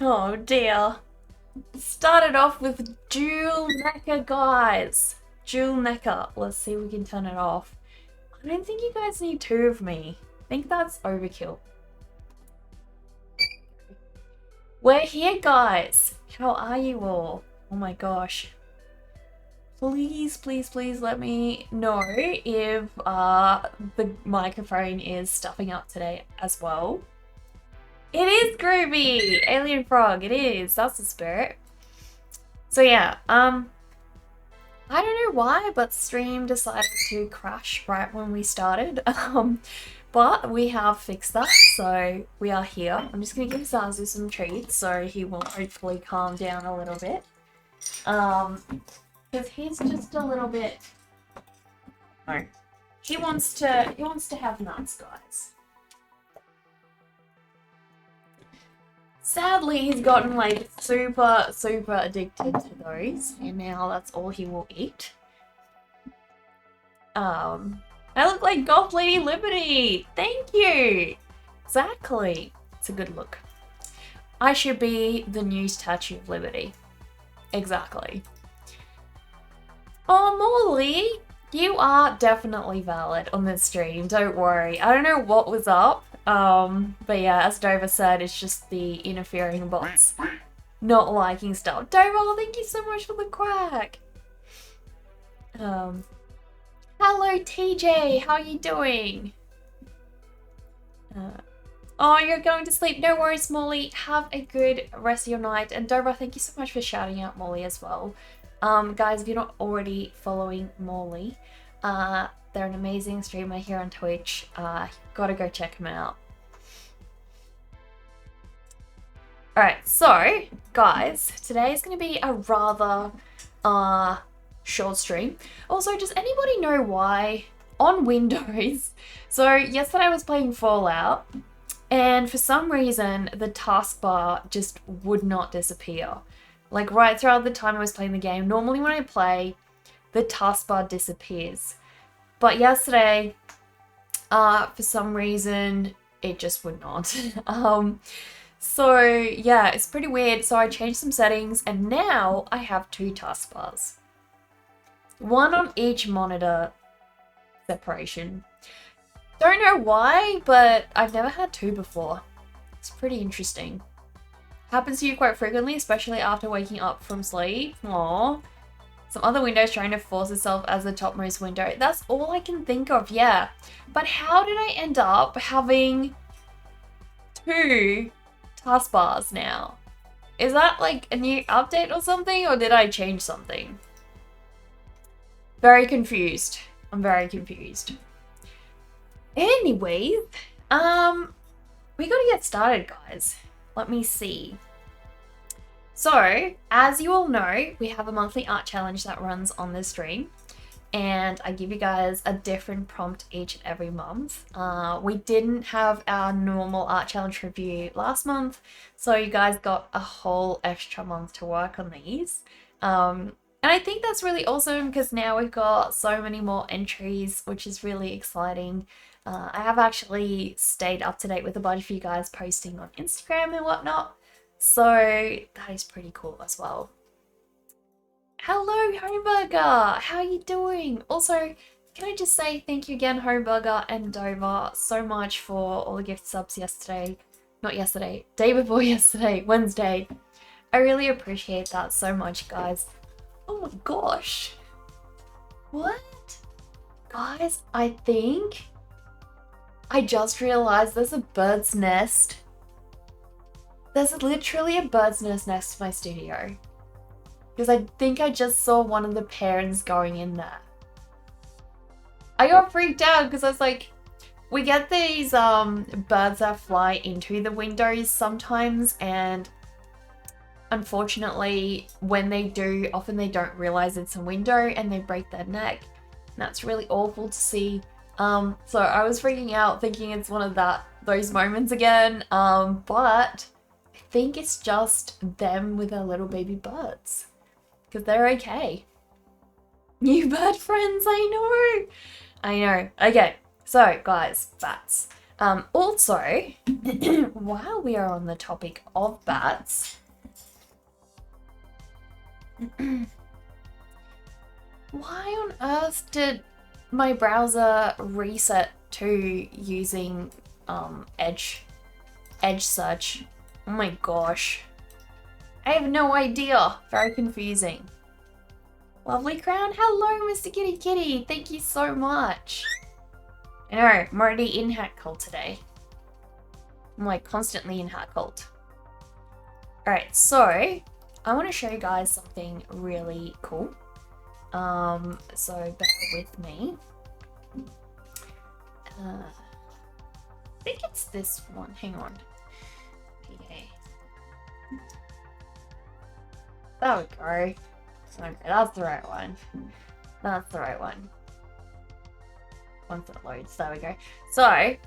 Oh dear. Started off with dual necker, guys. Dual necker. Let's see if we can turn it off. I don't think you guys need two of me. I think that's overkill. We're here, guys. How are you all? Oh my gosh. Please, please, please let me know if the microphone is stuffing up today as well. It is groovy! Alien frog, it is. That's the spirit. So yeah, I don't know why, but stream decided to crash right when we started. But we have fixed that, so we are here. I'm just gonna give Zazu some treats so he will hopefully calm down a little bit. Because he's just a little bit. No. He wants to have nuts, guys. Sadly, he's gotten like super addicted to those, and now that's all he will eat. I look like Goth Lady Liberty! Thank you! Exactly. It's a good look. I should be the new Statue of Liberty. Exactly. Oh, Morley! You are definitely valid on this stream, don't worry. I don't know what was up, but yeah, as Dover said, it's just the interfering bots not liking stuff. Dover, thank you so much for the quack! Hello TJ, how are you doing? Oh, you're going to sleep. No worries, Molly. Have a good rest of your night. And Dover, thank you so much for shouting out Molly as well. Guys, if you're not already following Molly, they're an amazing streamer here on Twitch. Gotta go check them out. Alright, so, guys, today is going to be a rather short stream. Also, does anybody know why on Windows? So, yesterday I was playing Fallout, and for some reason, the taskbar just would not disappear. Like, right throughout the time I was playing the game, normally when I play, the taskbar disappears. But yesterday, for some reason, it just would not. So, yeah, it's pretty weird. So I changed some settings, and now I have two taskbars. One on each monitor separation. Don't know why, but I've never had two before. It's pretty interesting. Happens to you quite frequently, especially after waking up from sleep. Aww. Some other Windows trying to force itself as the topmost window. That's all I can think of, yeah. But how did I end up having two taskbars now? Is that like a new update or something, or did I change something? Very confused. I'm very confused. Anyways, we gotta get started, guys. Let me see. So, as you all know, we have a monthly art challenge that runs on this stream, and I give you guys a different prompt each and every month. We didn't have our normal art challenge review last month, so you guys got a whole extra month to work on these. And I think that's really awesome because now we've got so many more entries, which is really exciting. I have actually stayed up to date with a bunch of you guys posting on Instagram and whatnot. So that is pretty cool as well. Hello, Homeburger! How are you doing? Also, can I just say thank you again, Homeburger and Dover, so much for all the gift subs yesterday. Not yesterday, day before yesterday, Wednesday. I really appreciate that so much, guys. Oh my gosh. What? Guys, I think I just realized there's a bird's nest. There's literally a bird's nest next to my studio. Because I think I just saw one of the parents going in there. I got freaked out because I was like, we get these birds that fly into the windows sometimes, and unfortunately when they do, often they don't realize it's a window and they break their neck. And that's really awful to see. So I was freaking out thinking it's one of those moments again, but I think it's just them with their little baby birds. Because they're okay. New bird friends, I know. Okay, so guys, bats. Also, while we are on the topic of bats, why on earth did my browser reset to using Edge search? Oh my gosh. I have no idea. Very confusing. Lovely crown. Hello, Mr. Kitty Kitty. Thank you so much. I know, I'm already in Hat Cult today. I'm like constantly in Hat Cult. Alright, so I want to show you guys something really cool. So bear with me. I think it's this one. Hang on. Okay. There we go. Okay, that's the right one. That's the right one. Once it loads, there we go. So, I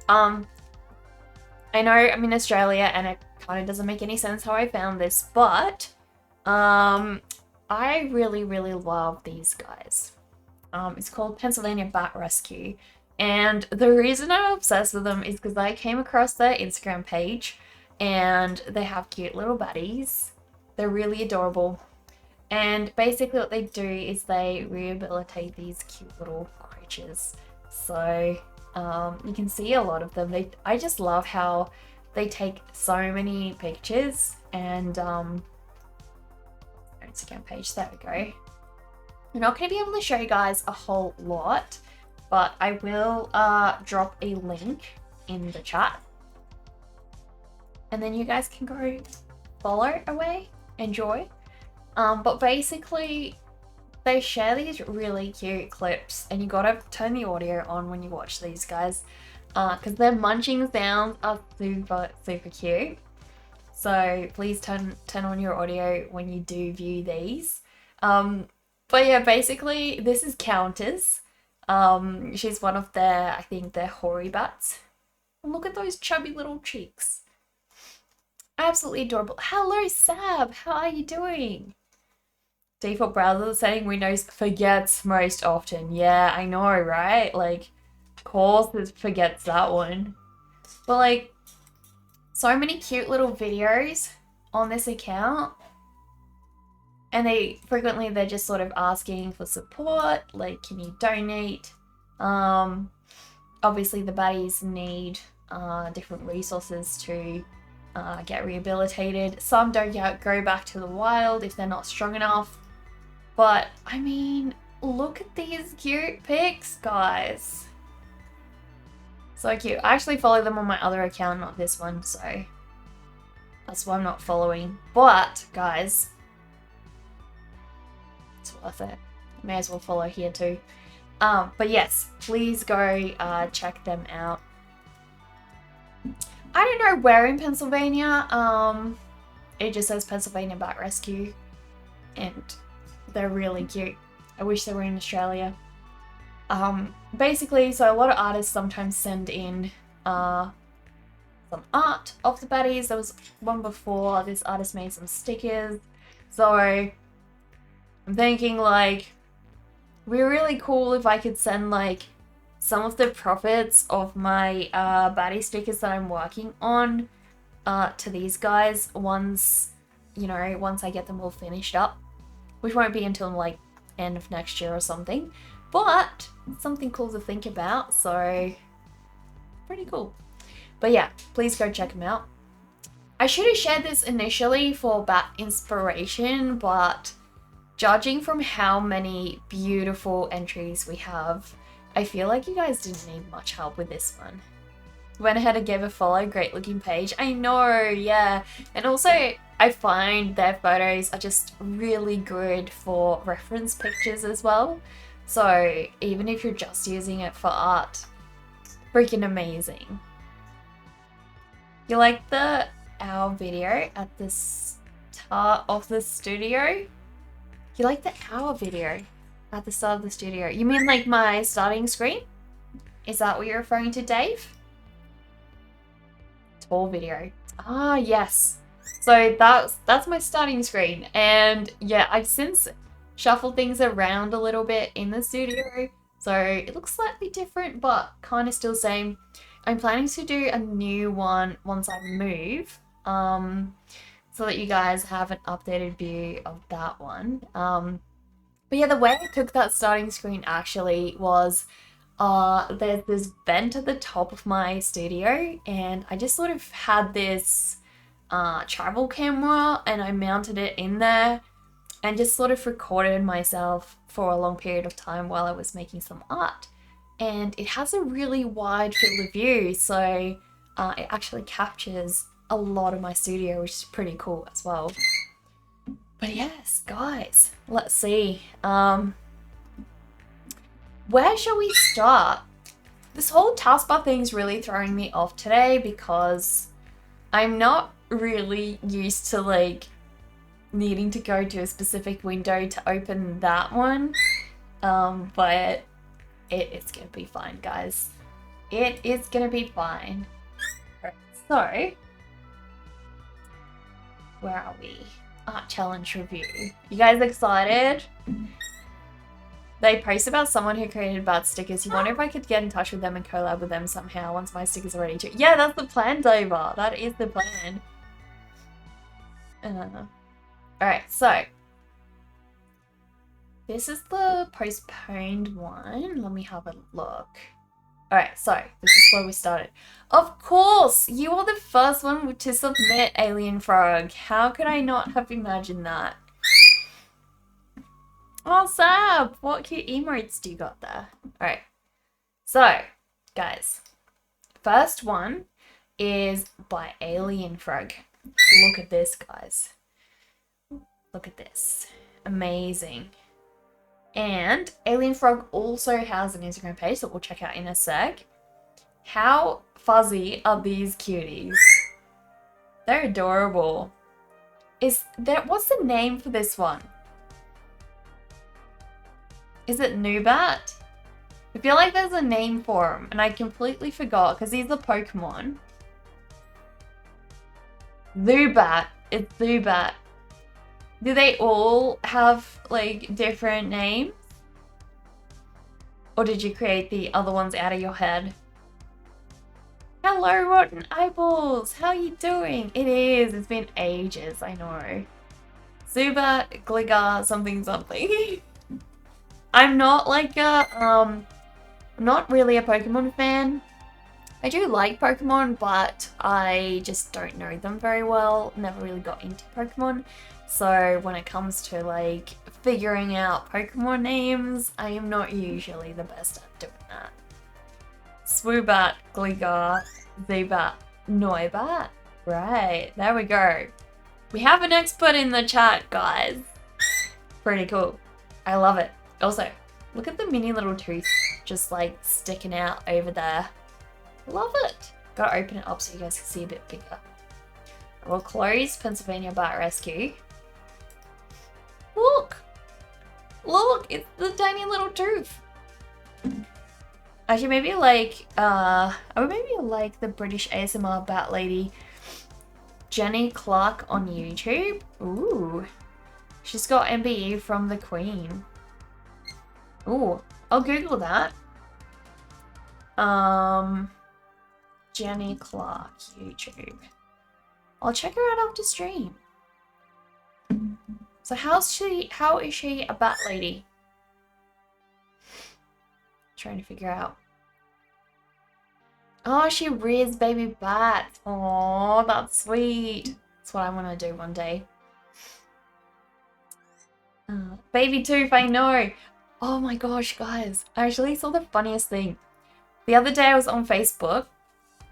know I'm in Australia and it kind of doesn't make any sense how I found this, but I really, really love these guys. It's called Pennsylvania Bat Rescue. And the reason I'm obsessed with them is because I came across their Instagram page and they have cute little baddies. They're really adorable. And basically what they do is they rehabilitate these cute little creatures. So you can see a lot of them. I just love how they take so many pictures and Instagram page, there we go. I'm not going to be able to show you guys a whole lot, but I will drop a link in the chat. And then you guys can go follow away, enjoy. But basically, they share these really cute clips, and you gotta turn the audio on when you watch these guys, because their munching sounds are super, super cute. So please turn on your audio when you do view these. But yeah, basically, this is Countess. She's one of their, I think, their hoary bats. And look at those chubby little cheeks. Absolutely adorable. Hello, Sab. How are you doing? Default browser setting Windows forgets most often. Yeah, I know, right? Like, of course it forgets that one. But like, so many cute little videos on this account. And they're just sort of asking for support, like, can you donate? Obviously the baddies need different resources to get rehabilitated. Some don't go back to the wild if they're not strong enough. But, I mean, look at these cute pics, guys. So cute. I actually follow them on my other account, not this one, so that's why I'm not following. But, guys, it's worth it. May as well follow here too. But yes, please go check them out. I don't know where in Pennsylvania. It just says Pennsylvania Bat Rescue, and they're really cute. I wish they were in Australia. Basically, so a lot of artists sometimes send in some art of the baddies. There was one before, this artist made some stickers. So I'm thinking like, it'd be really cool if I could send like some of the profits of my baddie stickers that I'm working on to these guys once I get them all finished up, which won't be until like end of next year or something, but it's something cool to think about, so pretty cool. But yeah, please go check them out. I should have shared this initially for bat inspiration, but judging from how many beautiful entries we have, I feel like you guys didn't need much help with this one. Went ahead and gave a follow, great looking page. I know, yeah. And also, I find their photos are just really good for reference pictures as well. So even if you're just using it for art, freaking amazing. You like our video at the start of the studio? You like the hour video at the start of the studio? You mean like my starting screen? Is that what you're referring to, Dave? Tour video. Ah, yes. So that's my starting screen. And yeah, I've since shuffled things around a little bit in the studio. So it looks slightly different, but kind of still same. I'm planning to do a new one once I move, so that you guys have an updated view of that one. But yeah, the way I took that starting screen actually was there's this vent at the top of my studio, and I just sort of had this travel camera and I mounted it in there and just sort of recorded myself for a long period of time while I was making some art. And it has a really wide field of view, so it actually captures a lot of my studio, which is pretty cool as well. But yes, guys, let's see. Where shall we start? This whole taskbar thing is really throwing me off today because I'm not really used to like needing to go to a specific window to open that one. But it's gonna be fine, guys. It is gonna be fine. Right, so, where are we? Art challenge review. You guys excited? They post about someone who created bad stickers. You wonder if I could get in touch with them and collab with them somehow once my stickers are ready to. Yeah, that's the plan, Dover. That is the plan. Alright, so this is the postponed one. Let me have a look. Alright, so this is where we started. Of course, you are the first one to submit, Alien Frog. How could I not have imagined that? Oh, Sab, what cute emotes do you got there? Alright, so, guys, first one is by Alien Frog. Look at this, guys. Look at this. Amazing. And Alien Frog also has an Instagram page that we'll check out in a sec. How fuzzy are these cuties? They're adorable. What's the name for this one? Is it Nubat? I feel like there's a name for him and I completely forgot because he's a Pokemon. Zubat. It's Zubat. Do they all have like different names? Or did you create the other ones out of your head? Hello, Rotten Eyeballs. How are you doing? It is. It's been ages, I know. Zubat, Gligar, something something. I'm not like a, not really a Pokemon fan. I do like Pokemon, but I just don't know them very well. Never really got into Pokemon. So when it comes to like figuring out Pokemon names, I am not usually the best at doing that. Swoobat, Gligar, Zubat, Noibat. Right, there we go. We have an expert in the chat, guys. Pretty cool. I love it. Also, look at the mini little tooth just like sticking out over there. Love it. Gotta open it up so you guys can see a bit bigger. We'll close Pennsylvania Bat Rescue. Look! Look! It's the tiny little tooth! Actually, maybe like, I would maybe like the British ASMR bat lady, Jenny Clark on YouTube. Ooh. She's got MBE from the Queen. Ooh. I'll Google that. Jenny Clark, YouTube. I'll check her out after stream. So how is she a bat lady? Trying to figure out. Oh, she rears baby bats. Oh, that's sweet. That's what I want to do one day. Baby tooth, I know. Oh my gosh, guys. I actually saw the funniest thing. The other day I was on Facebook,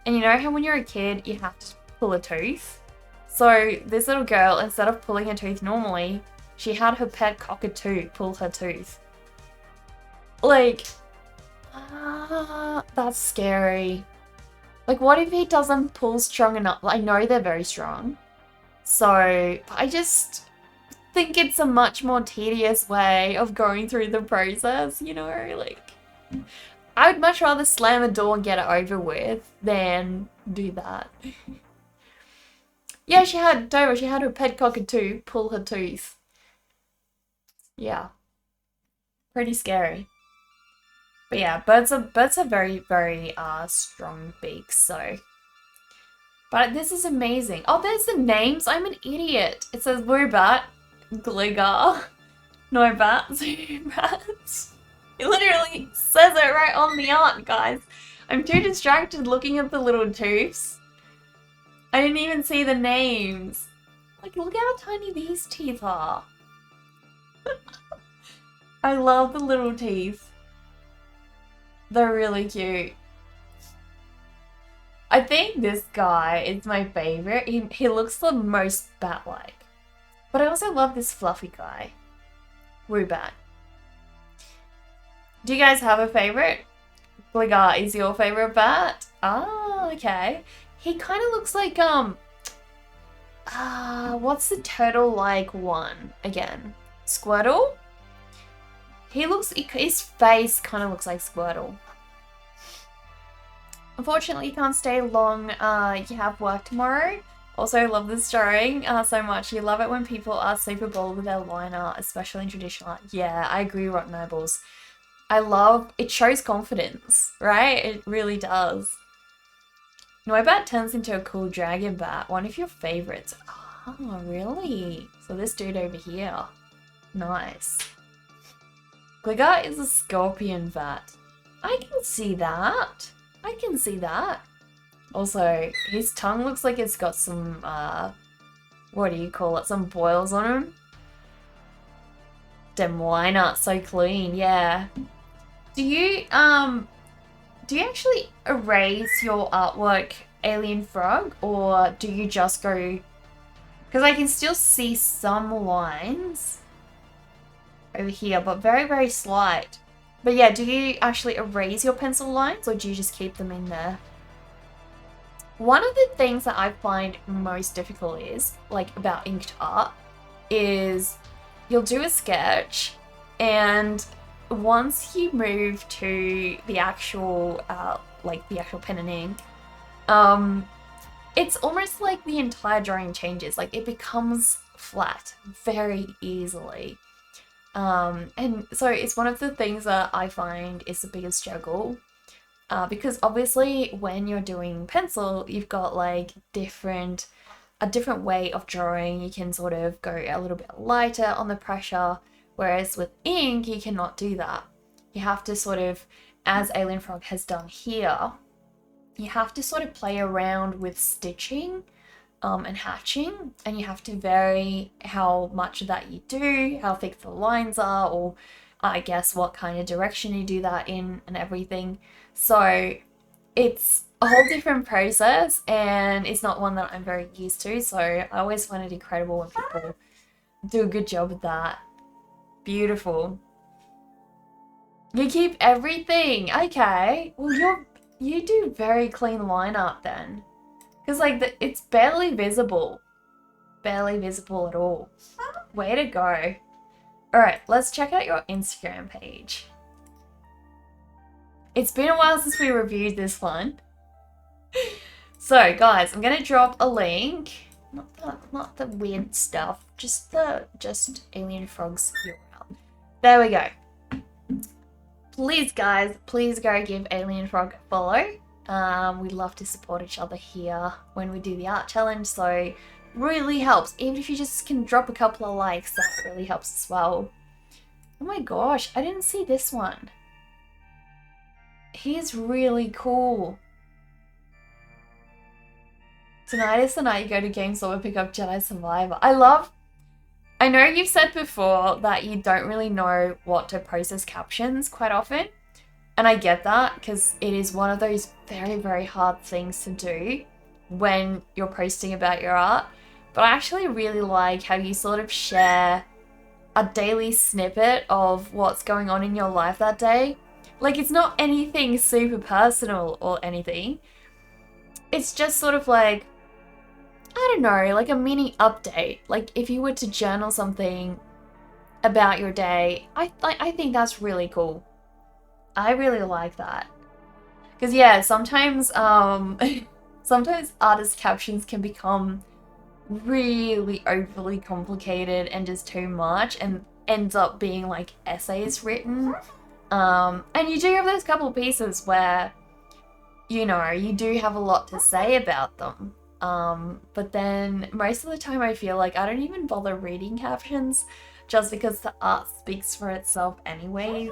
and you know how when you're a kid, you have to pull a tooth? So this little girl, instead of pulling her tooth normally, she had her pet cockatoo pull her tooth. Like, that's scary. Like, what if he doesn't pull strong enough? I know they're very strong. So, I just think it's a much more tedious way of going through the process, you know? Like, I would much rather slam a door and get it over with than do that. Yeah, she had her pet cockatoo pull her tooth. Yeah. Pretty scary. But yeah, birds are very, very strong beaks, so. But this is amazing. Oh, there's the names. I'm an idiot. It says Woobat, Gligar, Noibat, Zubat. It literally says it right on the art, guys. I'm too distracted looking at the little tooths. I didn't even see the names. Like, look how tiny these teeth are. I love the little teeth. They're really cute. I think this guy is my favorite. He looks the most bat-like. But I also love this fluffy guy. Woobat. Do you guys have a favorite? Gligar is your favorite bat? Ah, okay. He kind of looks like, what's the turtle-like one again? Squirtle? His face kind of looks like Squirtle. Unfortunately, you can't stay long. You have work tomorrow. Also, love this drawing so much. You love it when people are super bold with their line art, especially in traditional art. Yeah, I agree, Rotten Eyeballs. I love, it shows confidence, right? It really does. Noibat turns into a cool dragon bat, one of your favorites. Oh, really? So this dude over here. Nice. Gligar is a scorpion bat. I can see that. I can see that. Also, his tongue looks like it's got some, what do you call it? Some boils on him. Them line art so clean, yeah. Do you actually erase your artwork, Alien Frog, or do you just go, because I can still see some lines over here, but very, very slight. But yeah, do you actually erase your pencil lines, or do you just keep them in there? One of the things that I find most difficult is, like, about inked art, is you'll do a sketch, and once you move to the actual, the actual pen and ink, it's almost like the entire drawing changes. Like, it becomes flat very easily. And so it's one of the things that I find is the biggest struggle. Because obviously when you're doing pencil, you've got like a different way of drawing. You can sort of go a little bit lighter on the pressure, whereas with ink, you cannot do that. You have to sort of, as Alien Frog has done here, you have to sort of play around with stitching and hatching, and you have to vary how much of that you do, how thick the lines are, or I guess what kind of direction you do that in and everything. So it's a whole different process, and it's not one that I'm very used to, so I always find it incredible when people do a good job with that. Beautiful. You keep everything. Okay. Well, you do very clean line art then. Because, like, it's barely visible. Barely visible at all. Way to go. Alright, let's check out your Instagram page. It's been a while since we reviewed this one. So, guys, I'm going to drop a link. Not the weird stuff. Just Alien Frog's URL. There we go. Please, guys, please go give Alien Frog a follow. We love to support each other here when we do the art challenge, so really helps. Even if you just can drop a couple of likes, that really helps as well. Oh my gosh, I didn't see this one. He is really cool. Tonight is the night you go to GameStop and pick up Jedi Survivor. I know you've said before that you don't really know what to post as captions quite often. And I get that, because it is one of those very, very hard things to do when you're posting about your art. But I actually really like how you sort of share a daily snippet of what's going on in your life that day. Like, it's not anything super personal or anything. It's just sort of like, I don't know, like a mini update. Like, if you were to journal something about your day, I think that's really cool. I really like that. Because, yeah, sometimes sometimes artist captions can become really overly complicated and just too much, and ends up being like essays written And you do have those couple pieces where, you know, you do have a lot to say about them. But then most of the time I feel like I don't even bother reading captions just because the art speaks for itself anyways.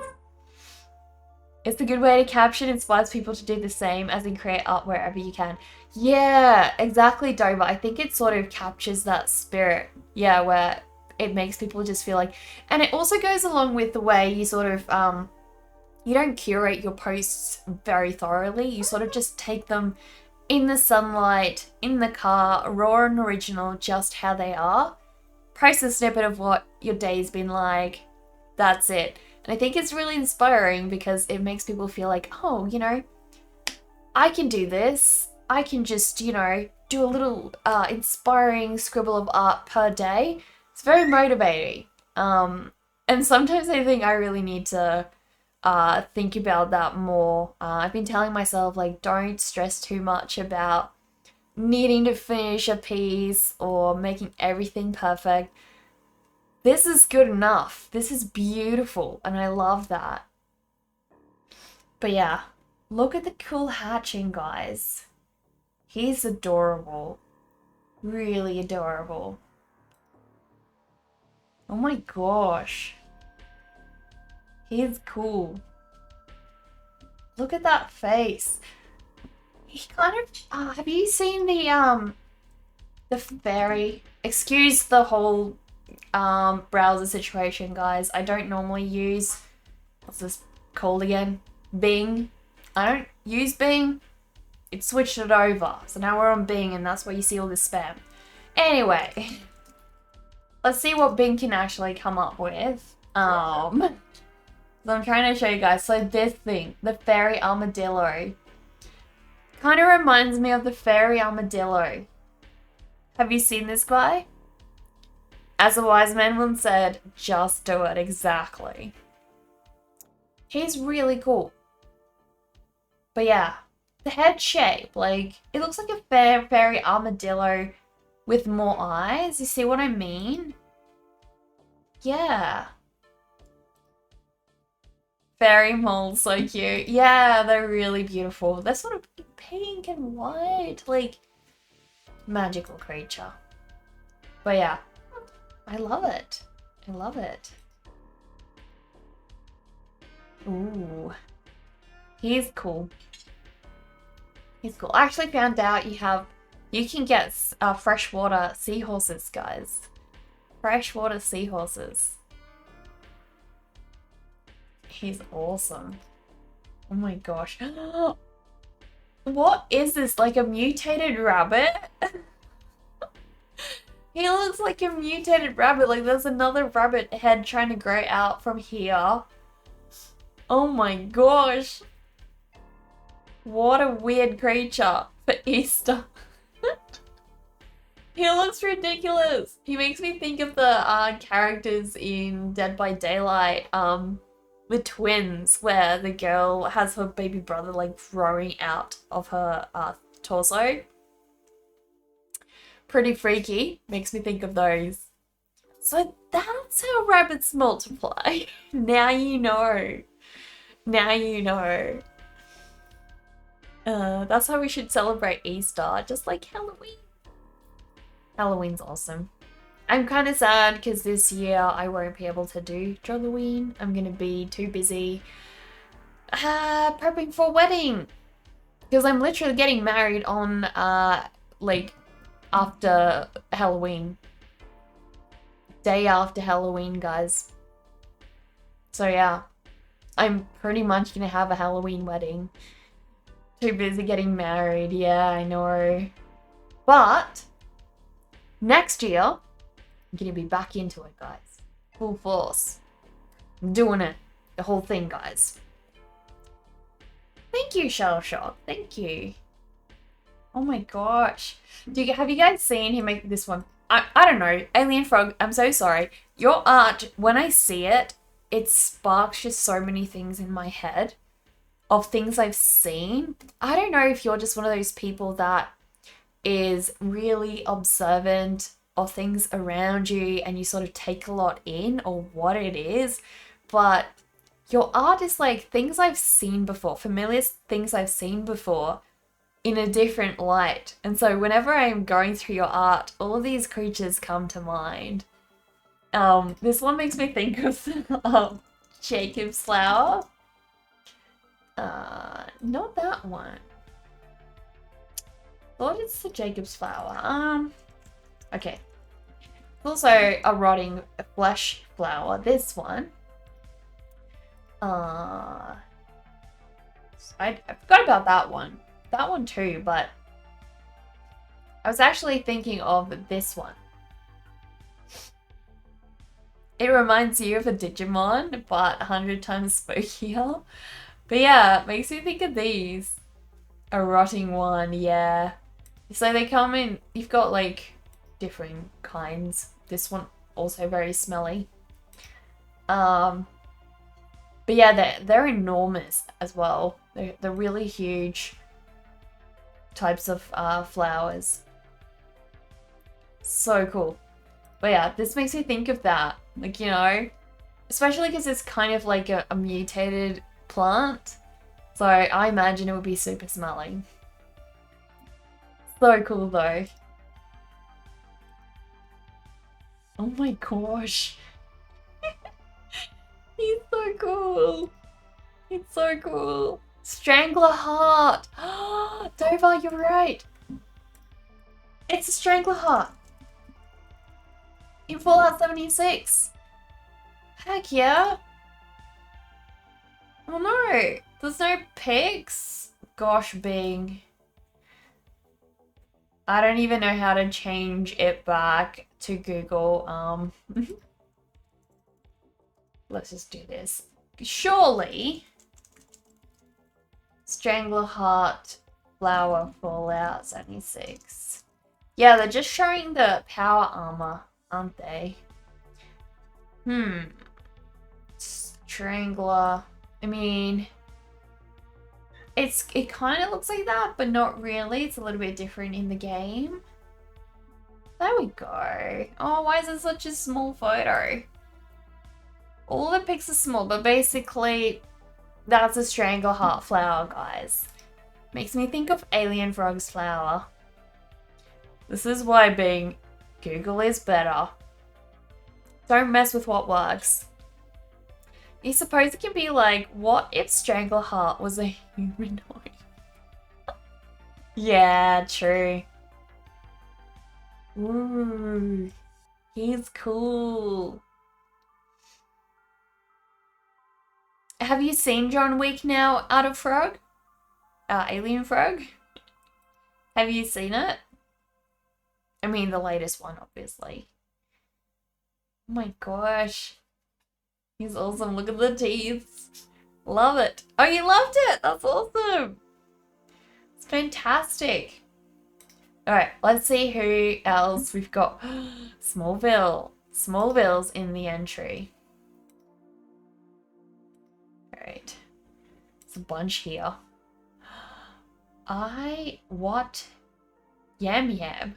It's a good way to caption, inspires people to do the same, as in create art wherever you can. Yeah, exactly, Dover. I think it sort of captures that spirit. Yeah, where it makes people just feel like, and it also goes along with the way you sort of, you don't curate your posts very thoroughly. You sort of just take them in the sunlight, in the car, raw and original, just how they are. Post a snippet of what your day's been like. That's it. And I think it's really inspiring because it makes people feel like, oh, you know, I can do this. I can just, you know, do a little inspiring scribble of art per day. It's very motivating. And sometimes I think I really need to think about that more. I've been telling myself, like, don't stress too much about needing to finish a piece or making everything perfect. This is good enough. This is beautiful, and I love that. But yeah, look at the cool hatching, guys. He's adorable. Really adorable. Oh my gosh. He's cool. Look at that face. He kind of, have you seen the fairy? Excuse the whole browser situation, guys. I don't normally use, what's this called again? Bing. I don't use Bing. It switched it over. So now we're on Bing and that's where you see all this spam. Anyway, let's see what Bing can actually come up with. So I'm trying to show you guys. So this thing, the fairy armadillo, kind of reminds me of the fairy armadillo. Have you seen this guy? As a wise man once said, just do it, exactly. He's really cool. But yeah, the head shape, like, it looks like a fairy armadillo with more eyes. You see what I mean? Yeah. Fairy moles, so cute. Yeah, they're really beautiful. They're sort of pink and white, like, magical creature. But yeah. I love it. I love it. Ooh. He's cool. He's cool. I actually found out you can get freshwater seahorses, guys. Freshwater seahorses. He's awesome. Oh my gosh. What is this? Like a mutated rabbit? He looks like a mutated rabbit. Like there's another rabbit head trying to grow out from here. Oh my gosh. What a weird creature for Easter. He looks ridiculous. He makes me think of the characters in Dead by Daylight, the twins, where the girl has her baby brother like growing out of her torso. Pretty freaky. Makes me think of those. So that's how rabbits multiply. Now you know. Now you know. That's how we should celebrate Easter, just like Halloween. Halloween's awesome. I'm kind of sad because this year I won't be able to do Halloween. I'm going to be too busy prepping for a wedding. Because I'm literally getting married on, like, after Halloween. Day after Halloween, guys. So yeah, I'm pretty much gonna have a Halloween wedding. Too busy getting married, yeah, I know. But next year, I'm gonna be back into it, guys. Full force. I'm doing it. The whole thing, guys. Thank you, Shell Shock. Thank you. Oh my gosh. Have you guys seen him make this one? I don't know. Alien Frog, I'm so sorry. Your art, when I see it, it sparks just so many things in my head of things I've seen. I don't know if you're just one of those people that is really observant of things around you and you sort of take a lot in or what it is, but your art is like things I've seen before, familiar things I've seen before in a different light. And so whenever I'm going through your art, all of these creatures come to mind. This one makes me think of Jacob's flower. Not that one. Thought it's the Jacob's flower. Okay. Also a rotting flesh flower. This one. I forgot about that one. That one too, but I was actually thinking of this one. It reminds you of a Digimon, but 100 times spookier. But yeah, it makes me think of these. A rotting one, yeah. So they come in, you've got like different kinds. This one also very smelly. But yeah, they're enormous as well. They're really huge types of flowers. So cool. But yeah, this makes me think of that. Like, you know, especially because it's kind of like a mutated plant. So I imagine it would be super smelly. So cool though. Oh my gosh. He's so cool. It's so cool. Strangler heart. Dover, you're right. It's a strangler heart. In Fallout 76. Heck yeah. Oh no. There's no pics. Gosh, Bing. I don't even know how to change it back to Google. Let's just do this. Surely. Strangler heart flower Fallout 76. Yeah, they're just showing the power armor, aren't they? Strangler. I mean, it kind of looks like that, but not really. It's a little bit different in the game. There we go. Oh, why is it such a small photo? All the pics are small, but basically that's a Strangler heart flower, guys. Makes me think of Alien Frog's flower. This is why being Google is better. Don't mess with what works. You suppose it can be like, what if Strangler heart was a humanoid? Yeah, true. Ooh, he's cool. Have you seen John Wick now, Out of Frog? Alien Frog? Have you seen it? I mean, the latest one, obviously. Oh my gosh. He's awesome. Look at the teeth. Love it. Oh, you loved it. That's awesome. It's fantastic. All right, let's see who else we've got. Smallville. Smallville's in the entry. All right. There's a bunch here. What? Yam Yam.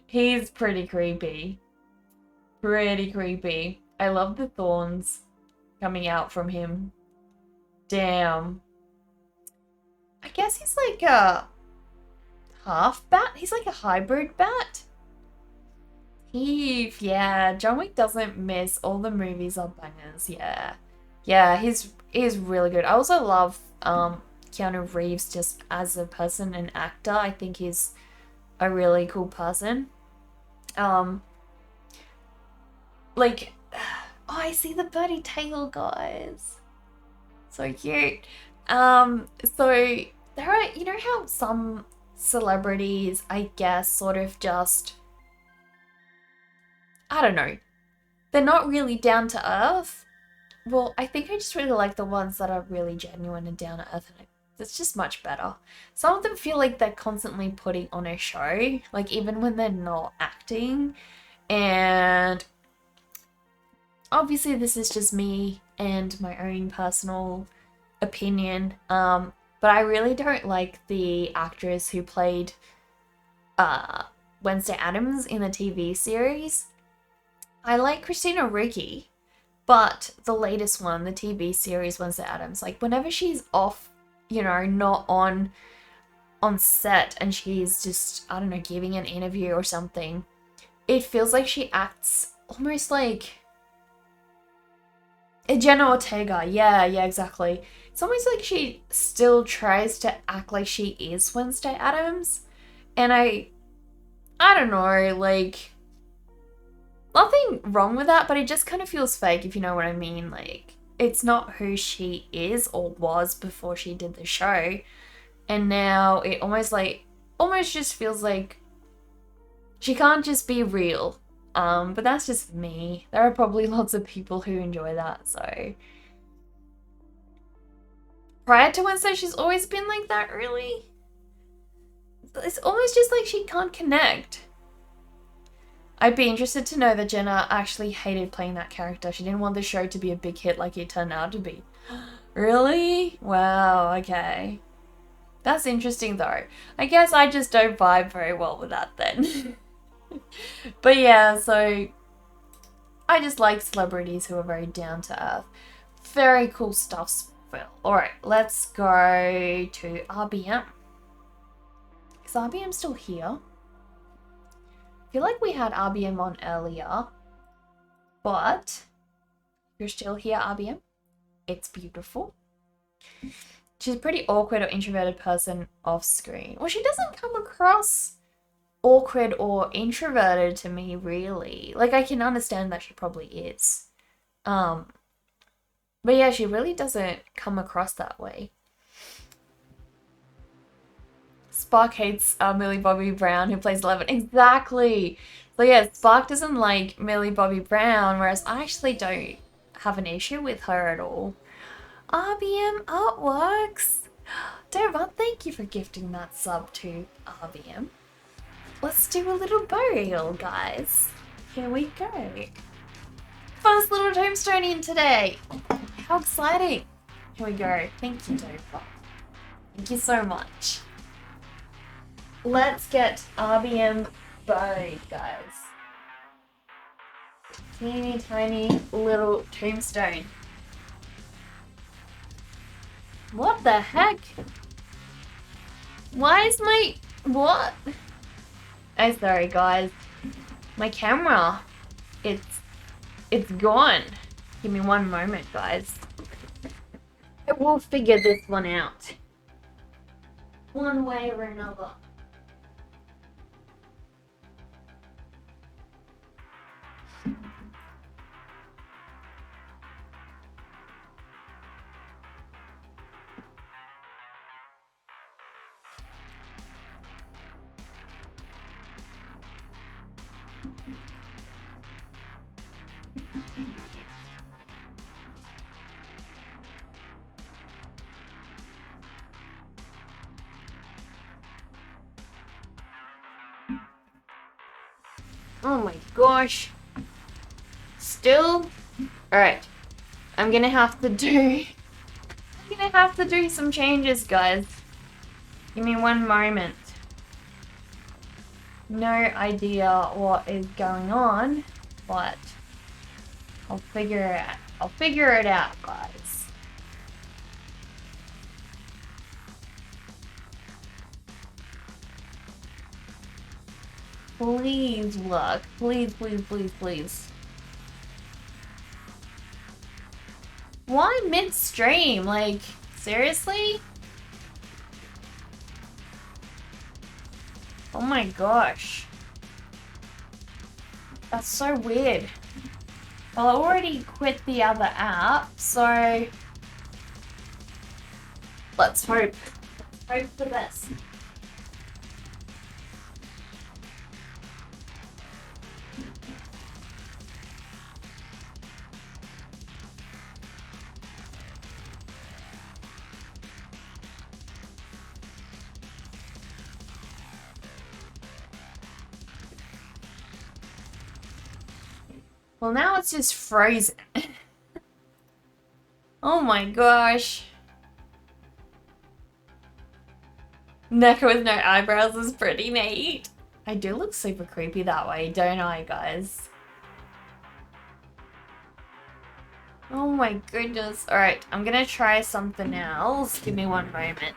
He's pretty creepy. Pretty creepy. I love the thorns coming out from him. Damn. I guess he's like a half bat? He's like a hybrid bat? Heath, yeah. John Wick doesn't miss. All the movies are bangers, yeah. Yeah, he's really good. I also love Keanu Reeves just as a person and actor. I think he's a really cool person. Like, oh, I see the birdie tail, guys. So cute. So there are, you know how some celebrities, I guess, sort of just, I don't know, they're not really down to earth. Well, I think I just really like the ones that are really genuine and down to earth, and it's just much better. Some of them feel like they're constantly putting on a show, like even when they're not acting. And obviously this is just me and my own personal opinion, but I really don't like the actress who played Wednesday Addams in the TV series. I like Christina Ricci, But the latest one, the TV series Wednesday Addams, like whenever she's off, you know, not on set and she's just, I don't know, giving an interview or something, it feels like she acts almost like Jenna Ortega. Yeah, exactly. It's almost like she still tries to act like she is Wednesday Addams. And I don't know, like, nothing wrong with that, but it just kind of feels fake, if you know what I mean. Like, it's not who she is or was before she did the show. And now it almost just feels like she can't just be real. But that's just me. There are probably lots of people who enjoy that, so. Prior to Wednesday, she's always been like that, really? It's almost just like she can't connect. I'd be interested to know that Jenna actually hated playing that character. She didn't want the show to be a big hit like it turned out to be. Really? Wow, okay. That's interesting though. I guess I just don't vibe very well with that then. But yeah, so I just like celebrities who are very down to earth. Very cool stuff. Alright, let's go to RBM. Is RBM still here? I feel like we had RBM on earlier. But you're still here, RBM. It's beautiful. She's a pretty awkward or introverted person off screen. Well, she doesn't come across awkward or introverted to me, really. Like, I can understand that she probably is. But yeah, she really doesn't come across that way. Spark hates Millie Bobby Brown, who plays 11. Exactly! So yeah, Spark doesn't like Millie Bobby Brown, whereas I actually don't have an issue with her at all. RBM Artworks! Dora, thank you for gifting that sub to RBM. Let's do a little burial, guys. Here we go. First little tombstone in today. How exciting. Here we go. Thank you, Dora. Thank you so much. Let's get RBM buried, guys. Teeny tiny little tombstone. What the heck? Why is my... What? I'm sorry, guys. My camera. It's gone. Give me one moment, guys. We'll figure this one out. One way or another. Oh my gosh. Still? Alright. I'm gonna have to do some changes, guys. Give me one moment. No idea what is going on, but I'll figure it out. I'll figure it out, guys. Please look. Please, please, please, please. Why midstream? Like, seriously? Oh my gosh. That's so weird. Well, I already quit the other app, so let's hope. Hope for the best. Well, now it's just frozen. Oh my gosh. Neko with no eyebrows is pretty neat. I do look super creepy that way, don't I, guys? Oh my goodness. Alright, I'm gonna try something else. Give me one moment.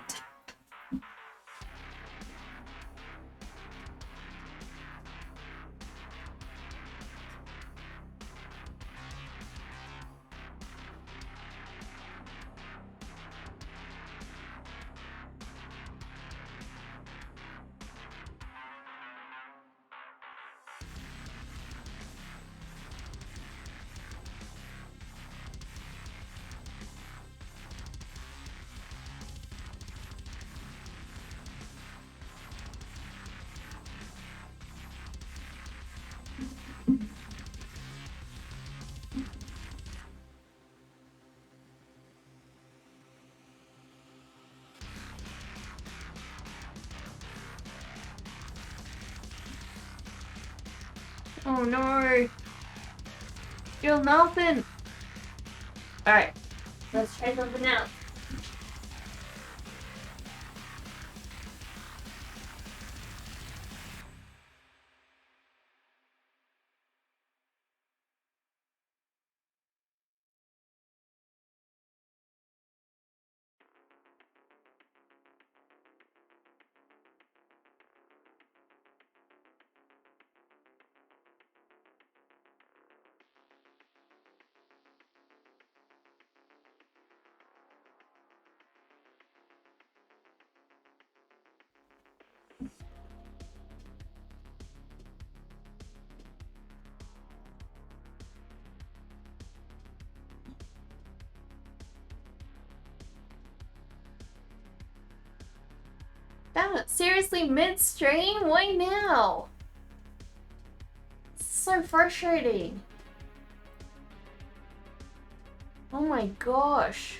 Oh no. Still nothing. Alright, let's try something else. Damn it, seriously, midstream? Why now? So frustrating. Oh my gosh.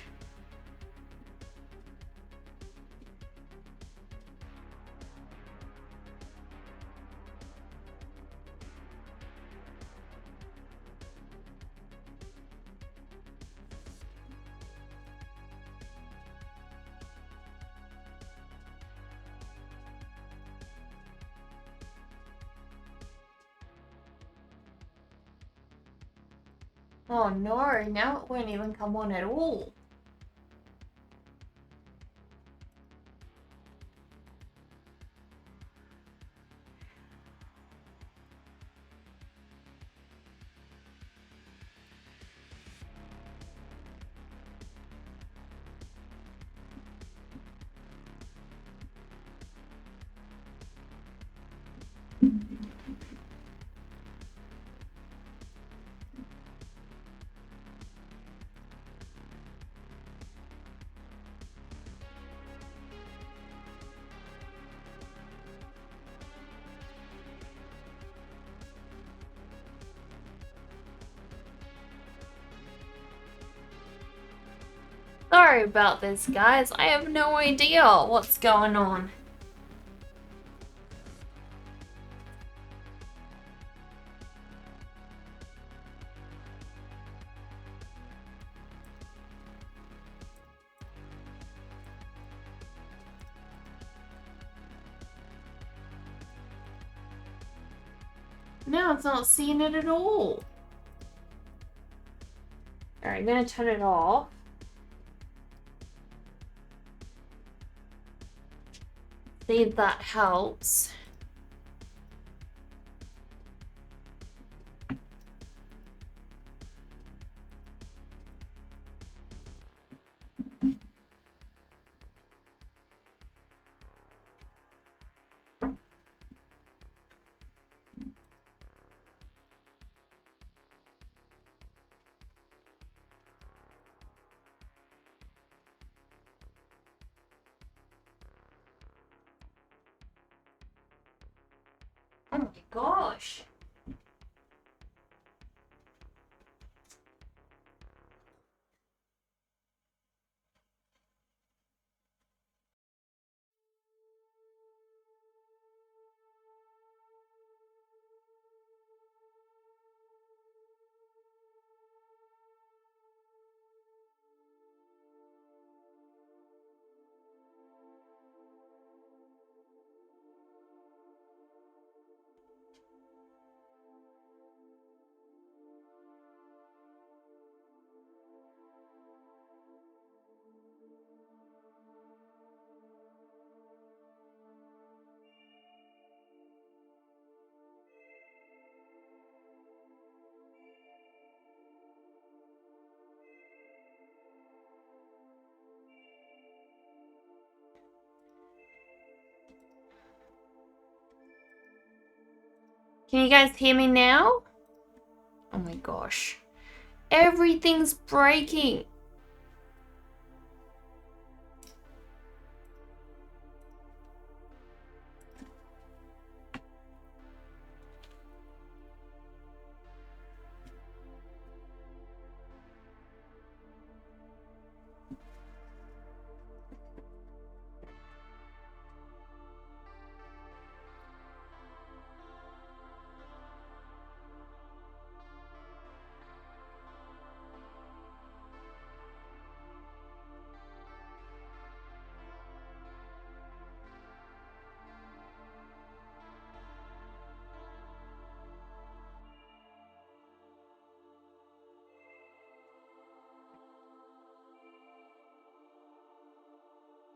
Oh no, now it won't even come on at all. Sorry about this, guys. I have no idea what's going on. No, it's not seeing it at all. Alright, I'm gonna turn it off. See if that helps. Oh my gosh. Can you guys hear me now? Oh my gosh. Everything's breaking.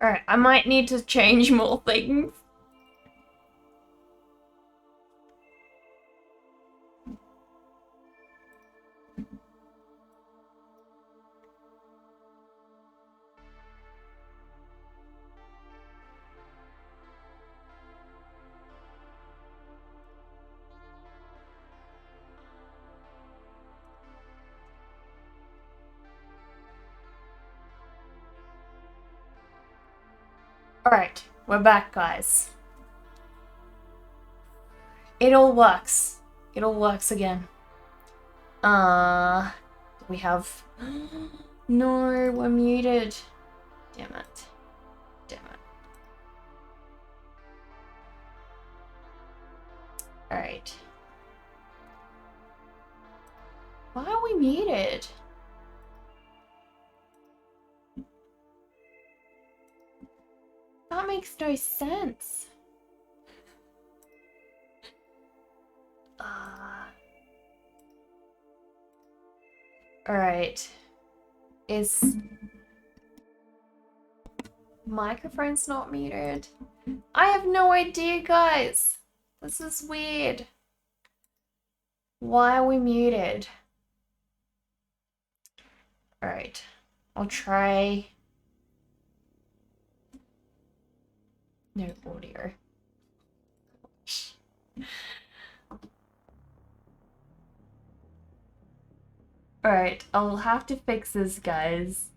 Alright, I might need to change more things. Alright, we're back, guys. It all works. It all works again. We have... No, we're muted. Damn it. Damn it. Alright. Why are we muted? That makes no sense. Alright. Is microphone's not muted? I have no idea, guys. This is weird. Why are we muted? Alright. I'll try. No audio. Alright, I'll have to fix this, guys.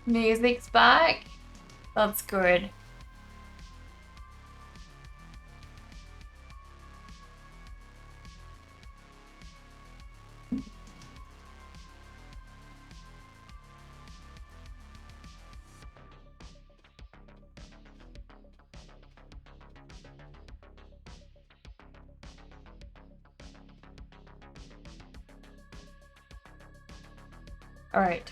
Music's back. That's good. All right.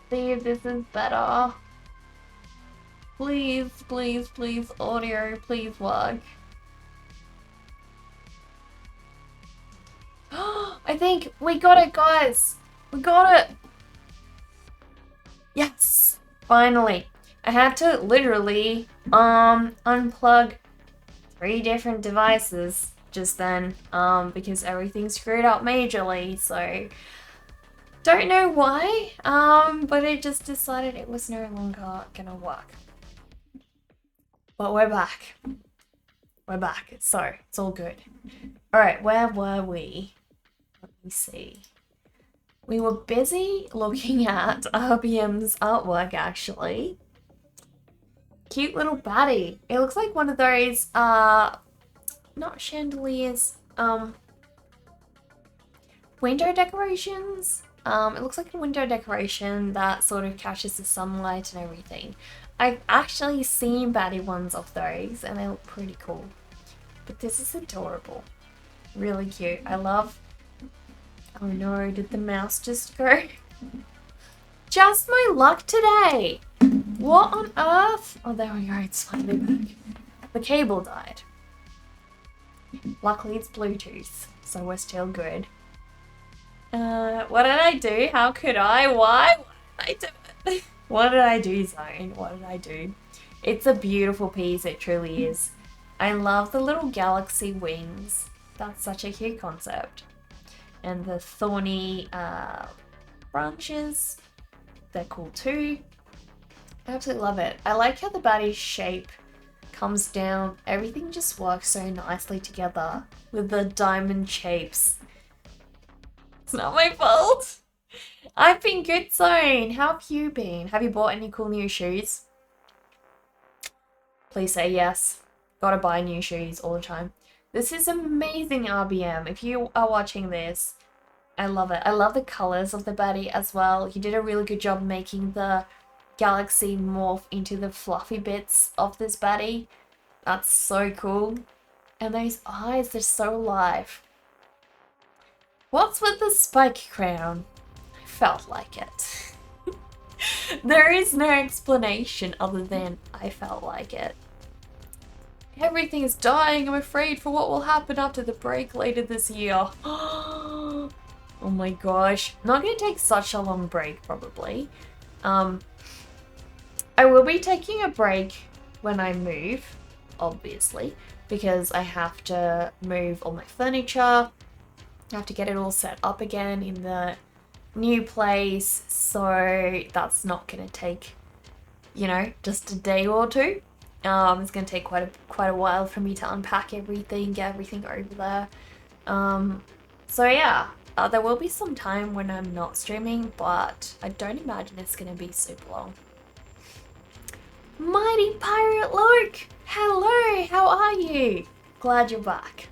See if this is better. Please, please, please, audio, please work. I think we got it, guys. We got it. Yes, finally. I had to literally unplug 3 different devices just then because everything screwed up majorly, so don't know why, but it just decided it was no longer gonna work. But we're back. We're back, so it's all good. Alright, where were we? Let me see. We were busy looking at RBM's artwork, actually. Cute little baddie. It looks like one of those, not chandeliers, window decorations. It looks like a window decoration that sort of catches the sunlight and everything. I've actually seen baddie ones of those and they look pretty cool. But this is adorable. Really cute. I love... Oh no, did the mouse just go? Just my luck today! What on earth? Oh, there we go. It's finally back. The cable died. Luckily it's Bluetooth, so we're still good. What did I do? How could I? Why? What did I do? What did I do, Zone? What did I do? It's a beautiful piece, it truly is. I love the little galaxy wings. That's such a cute concept. And the thorny branches, they're cool too. I absolutely love it. I like how the baddie's shape comes down. Everything just works so nicely together with the diamond shapes. It's not my fault. I've been good, Zone. How have you been? Have you bought any cool new shoes? Please say yes. Gotta buy new shoes all the time. This is amazing, RBM. If you are watching this, I love it. I love the colors of the baddie as well. You did a really good job making the galaxy morph into the fluffy bits of this baddie. That's so cool. And those eyes, they're so alive. What's with the spike crown? I felt like it. There is no explanation other than I felt like it. Everything is dying. I'm afraid for what will happen after the break later this year. Oh my gosh. Not going to take such a long break, probably. I will be taking a break when I move, obviously, because I have to move all my furniture. I have to get it all set up again in the new place, so that's not going to take, you know, just a day or two. It's going to take quite a while for me to unpack everything, get everything over there. So yeah, there will be some time when I'm not streaming, but I don't imagine it's going to be super long. Mighty Pirate Luke! Hello, how are you? Glad you're back.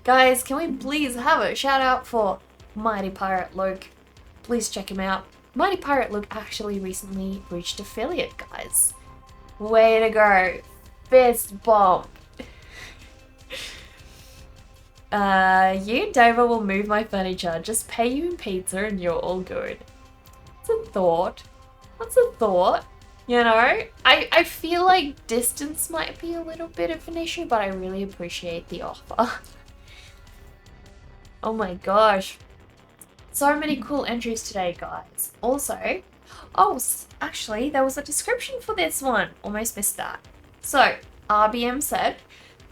Guys, can we please have a shout out for Mighty Pirate Luke? Please check him out. Mighty Pirate Luke actually recently reached affiliate, guys. Way to go. Fist bump. You and Dava will move my furniture. Just pay you in pizza and you're all good. That's a thought. That's a thought. You know, I feel like distance might be a little bit of an issue, but I really appreciate the offer. Oh my gosh. So many cool entries today, guys. Also, oh, actually, there was a description for this one. Almost missed that. So, RBM said,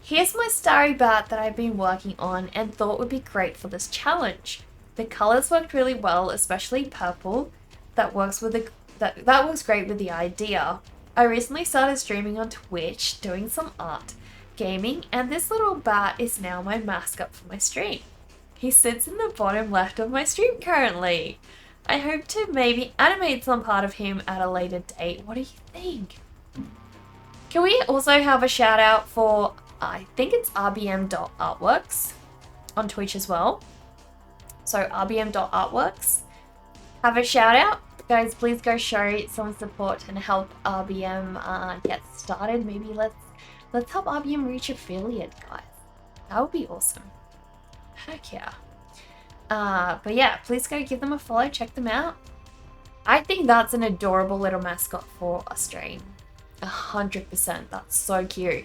here's my starry bat that I've been working on and thought would be great for this challenge. The colors worked really well, especially purple. That works great with the idea. I recently started streaming on Twitch, doing some art, gaming, and this little bat is now my mascot for my stream. He sits in the bottom left of my stream currently. I hope to maybe animate some part of him at a later date. What do you think? Can we also have a shout out for, I think it's rbm.artworks on Twitch as well. So rbm.artworks. Have a shout out. Guys, please go show some support and help RBM get started. Maybe let's help RBM reach affiliate, guys. That would be awesome. Heck yeah. But yeah, please go give them a follow, check them out. I think that's an adorable little mascot for a stream. 100%. That's so cute.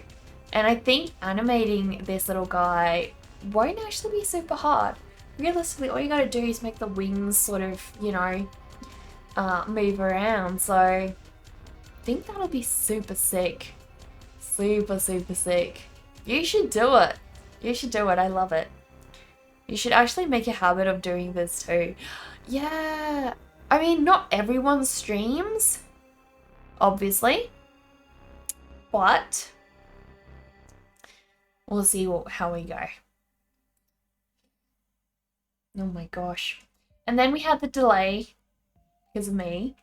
And I think animating this little guy won't actually be super hard. Realistically, all you gotta do is make the wings sort of, you know, move around. So I think that'll be super sick. Super sick. You should do it. You should do it. I love it. You should actually make a habit of doing this too. Yeah. I mean, not everyone streams, obviously, but we'll see how we go. Oh my gosh. And then we had the delay because of me.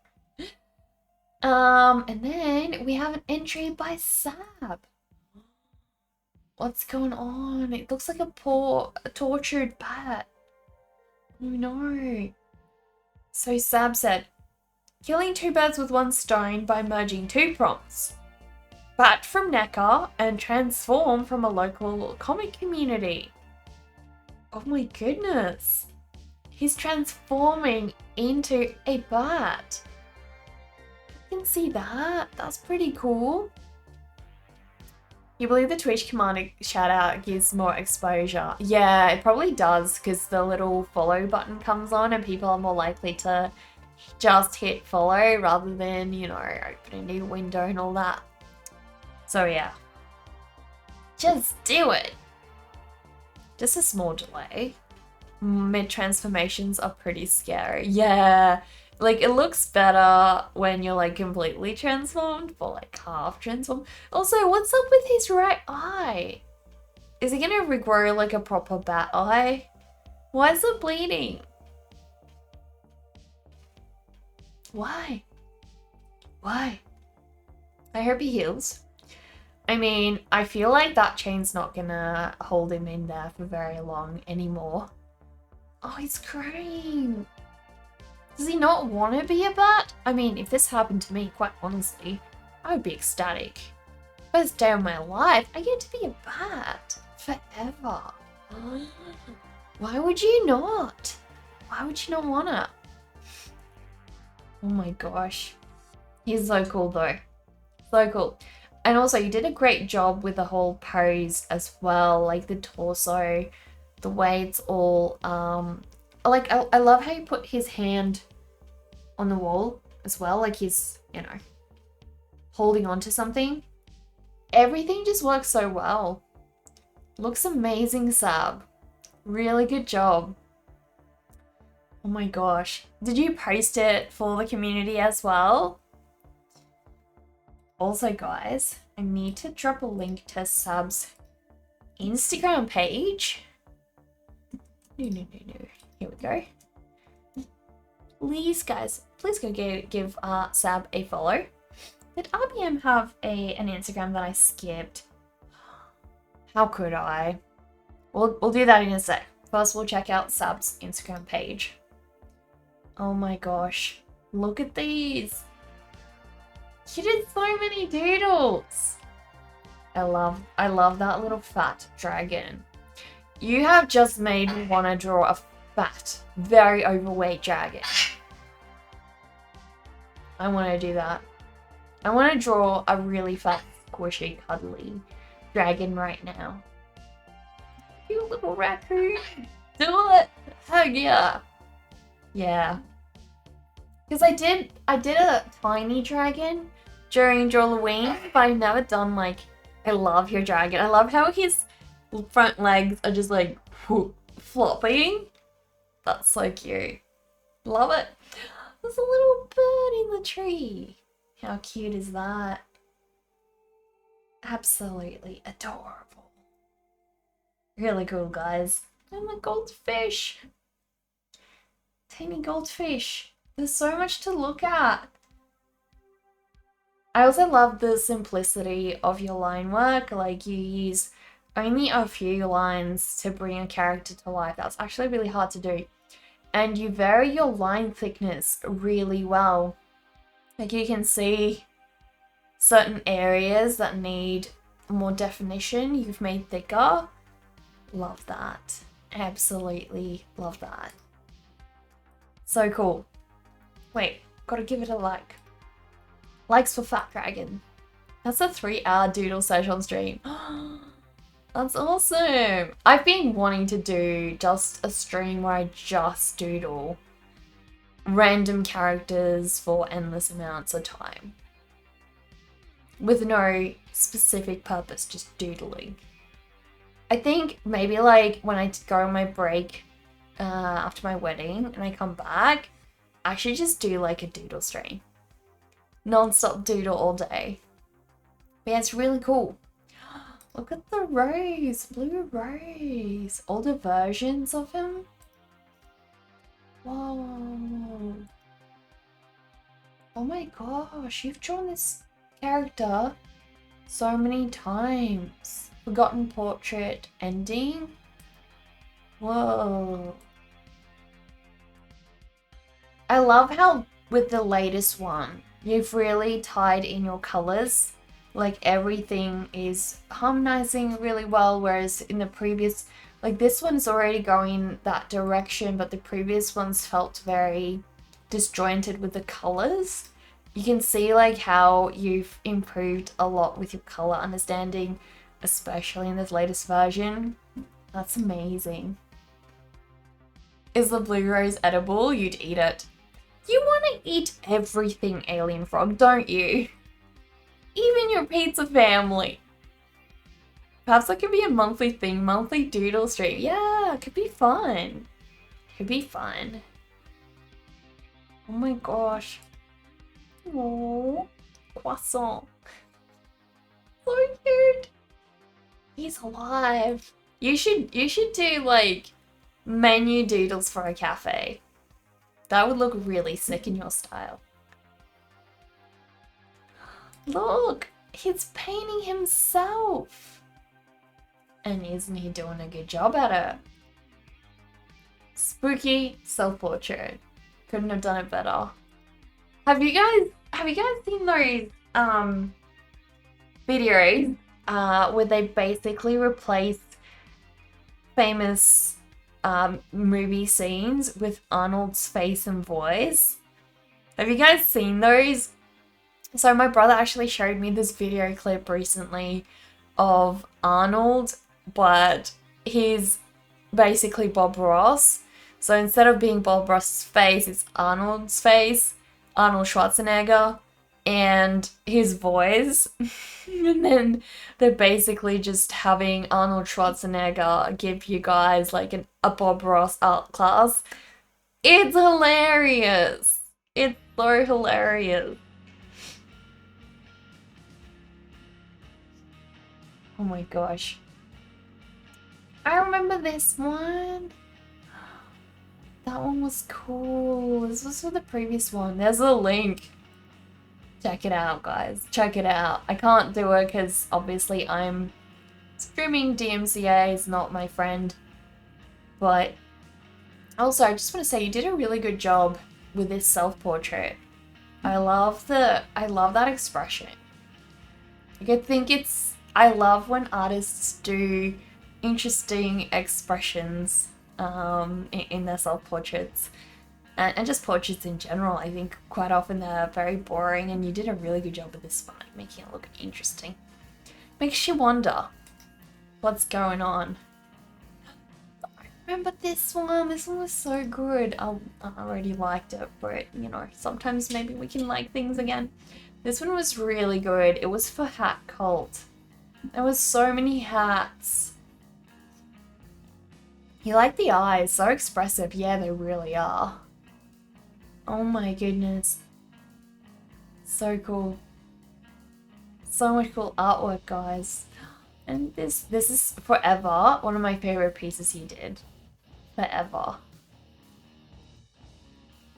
And then we have an entry by Sab. What's going on? It looks like a poor, tortured bat. Oh no. So Sab said, killing two birds with one stone by merging two prompts. Bat from Neckar and transform from a local comic community. Oh my goodness. He's transforming into a bat. You can see that. That's pretty cool. You believe the Twitch command shout out gives more exposure? Yeah, it probably does because the little follow button comes on and people are more likely to just hit follow rather than, you know, open a new window and all that. So yeah, just do it. Just a small delay. Mid transformations are pretty scary. Yeah, like it looks better when you're like completely transformed, but like half transformed. Also, what's up with his right eye? Is he gonna regrow like a proper bat eye? Why is it bleeding? Why? Why? I hope he heals. I mean, I feel like that chain's not gonna hold him in there for very long anymore. Oh, he's crying. Does he not want to be a bat? I mean, if this happened to me, quite honestly, I would be ecstatic. First day of my life, I get to be a bat. Forever. Why would you not? Why would you not wanna? Oh my gosh. He's so cool though. So cool. And also, you did a great job with the whole pose as well, like the torso, the way it's all, like, I love how you put his hand on the wall as well, like he's, you know, holding on to something. Everything just works so well. Looks amazing, Sab. Really good job. Oh my gosh. Did you post it for the community as well? Also, guys, I need to drop a link to Sab's Instagram page. No. Here we go. Please, guys, please go give Sab a follow. Did RBM have an Instagram that I skipped? How could I? We'll do that in a sec. First, we'll check out Sab's Instagram page. Oh my gosh. Look at these. You did so many doodles. I love that little fat dragon. You have just made me want to draw a fat, very overweight dragon. I want to do that. I want to draw a really fat, squishy, cuddly dragon right now. You little raccoon. Do it. Heck yeah. Yeah. Because I did a tiny dragon during Halloween, but I've never done like, I love your dragon. I love how his front legs are just like flopping. That's so cute. Love it. There's a little bird in the tree. How cute is that? Absolutely adorable. Really cool, guys. And the goldfish. Tiny goldfish. There's so much to look at. I also love the simplicity of your line work. Like, you use only a few lines to bring a character to life. That's actually really hard to do. And you vary your line thickness really well. Like, you can see certain areas that need more definition you've made thicker. Love that. Absolutely love that. So cool. Wait, gotta give it a like. Likes for Fat Dragon. That's a 3-hour doodle session on stream. That's awesome. I've been wanting to do just a stream where I just doodle random characters for endless amounts of time. With no specific purpose, just doodling. I think maybe like when I go on my break after my wedding and I come back, I should just do like a doodle stream. Non-stop doodle all day. But yeah, it's really cool. Look at the rose, blue rose. Older versions of him. Whoa. Oh my gosh, you've drawn this character so many times. Forgotten Portrait ending. Whoa. I love how with the latest one, you've really tied in your colors. Like everything is harmonizing really well, whereas in the previous, like this one's already going that direction, but the previous ones felt very disjointed with the colors. You can see like how you've improved a lot with your color understanding. especially in this latest version. That's amazing. Is the blue rose edible? You'd eat it. You want to eat everything, Alien Frog, don't you? Even your pizza family. Perhaps that could be a monthly thing, monthly doodle stream. Yeah, it could be fun. Could be fun. Oh my gosh. Oh, croissant. So cute. He's alive. You should do like menu doodles for a cafe. That would look really sick in your style. Look, he's painting himself. And isn't he doing a good job at it? Spooky self-portrait. Couldn't have done it better. Have you guys seen those videos where they basically replaced famous movie scenes with Arnold's face and voice? Have you guys seen those? So my brother actually showed me this video clip recently of Arnold, but he's basically Bob Ross. So instead of being Bob Ross's face, it's Arnold's face, Arnold Schwarzenegger, and his voice. And then they're basically just having Arnold Schwarzenegger give you guys like a Bob Ross art class. It's hilarious. It's so hilarious. Oh my gosh. I remember this one. That one was cool. This was for the previous one. There's a link. Check it out, guys. Check it out. I can't do it because obviously I'm streaming. DMCA is not my friend. But also, I just want to say you did a really good job with this self-portrait. I love that expression. I love when artists do interesting expressions in their self-portraits. And just portraits in general. I think quite often they're very boring, and you did a really good job with this one, making it look interesting. Makes you wonder what's going on. I remember this one. This one was so good. I already liked it, but you know, sometimes maybe we can like things again. This one was really good. It was for Hat Cult. There was so many hats. You like the eyes, so expressive. Yeah, they really are. Oh my goodness. So cool. So much cool artwork, guys. And this is forever one of my favorite pieces he did. Forever.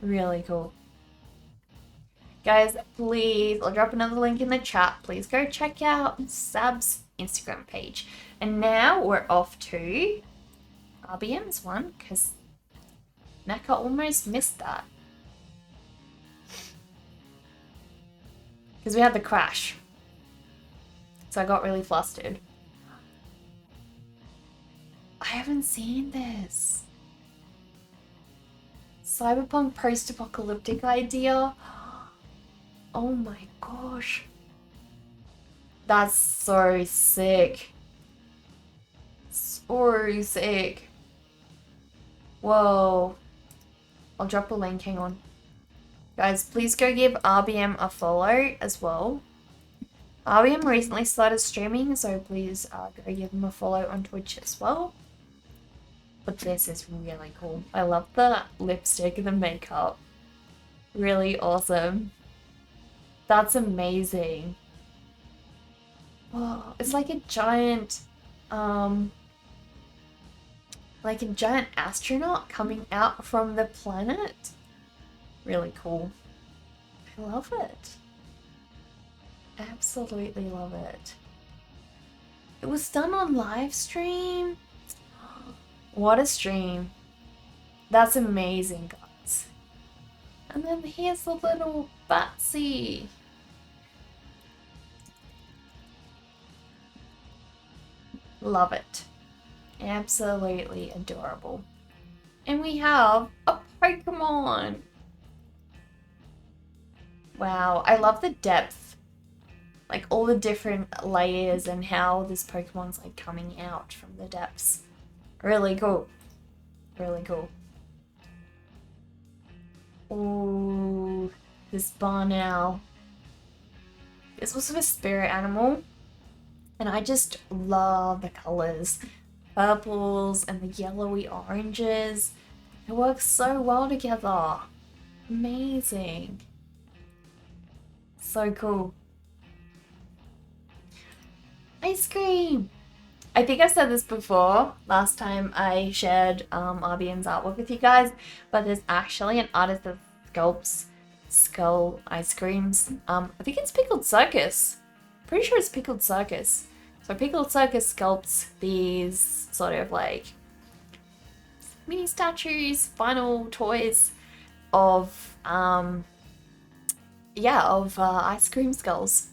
Really cool. Guys, please, I'll drop another link in the chat. Please go check out Sab's Instagram page. And now we're off to RBM's one, because Naka almost missed that. Because we had the crash. So I got really flustered. I haven't seen this. Cyberpunk post-apocalyptic idea. Oh my gosh. That's so sick. So sick. Whoa. I'll drop a link, hang on. Guys, please go give RBM a follow as well. RBM recently started streaming, so please go give him a follow on Twitch as well. But this is really cool. I love the lipstick and the makeup. Really awesome. That's amazing. Oh, it's like a giant, astronaut coming out from the planet. Really cool. I love it. Absolutely love it. It was done on live stream. What a stream. That's amazing, guys. And then here's the little Batsy. Love it. Absolutely adorable. And we have a Pokemon. Wow, I love the depth like all the different layers and how this Pokemon's like coming out from the depths. Really cool. Really cool. Ooh, this barn owl. It's also a spirit animal. And I just love the colors. Purples and the yellowy oranges. It works so well together. Amazing. So cool. Ice cream! I think I've said this before, last time I shared RBN's artwork with you guys, but there's actually an artist that sculpts skull ice creams. I think it's Pickled Circus. Pretty sure it's Pickled Circus. So Pickled Circus sculpts these sort of like mini statues, vinyl toys of ice cream skulls.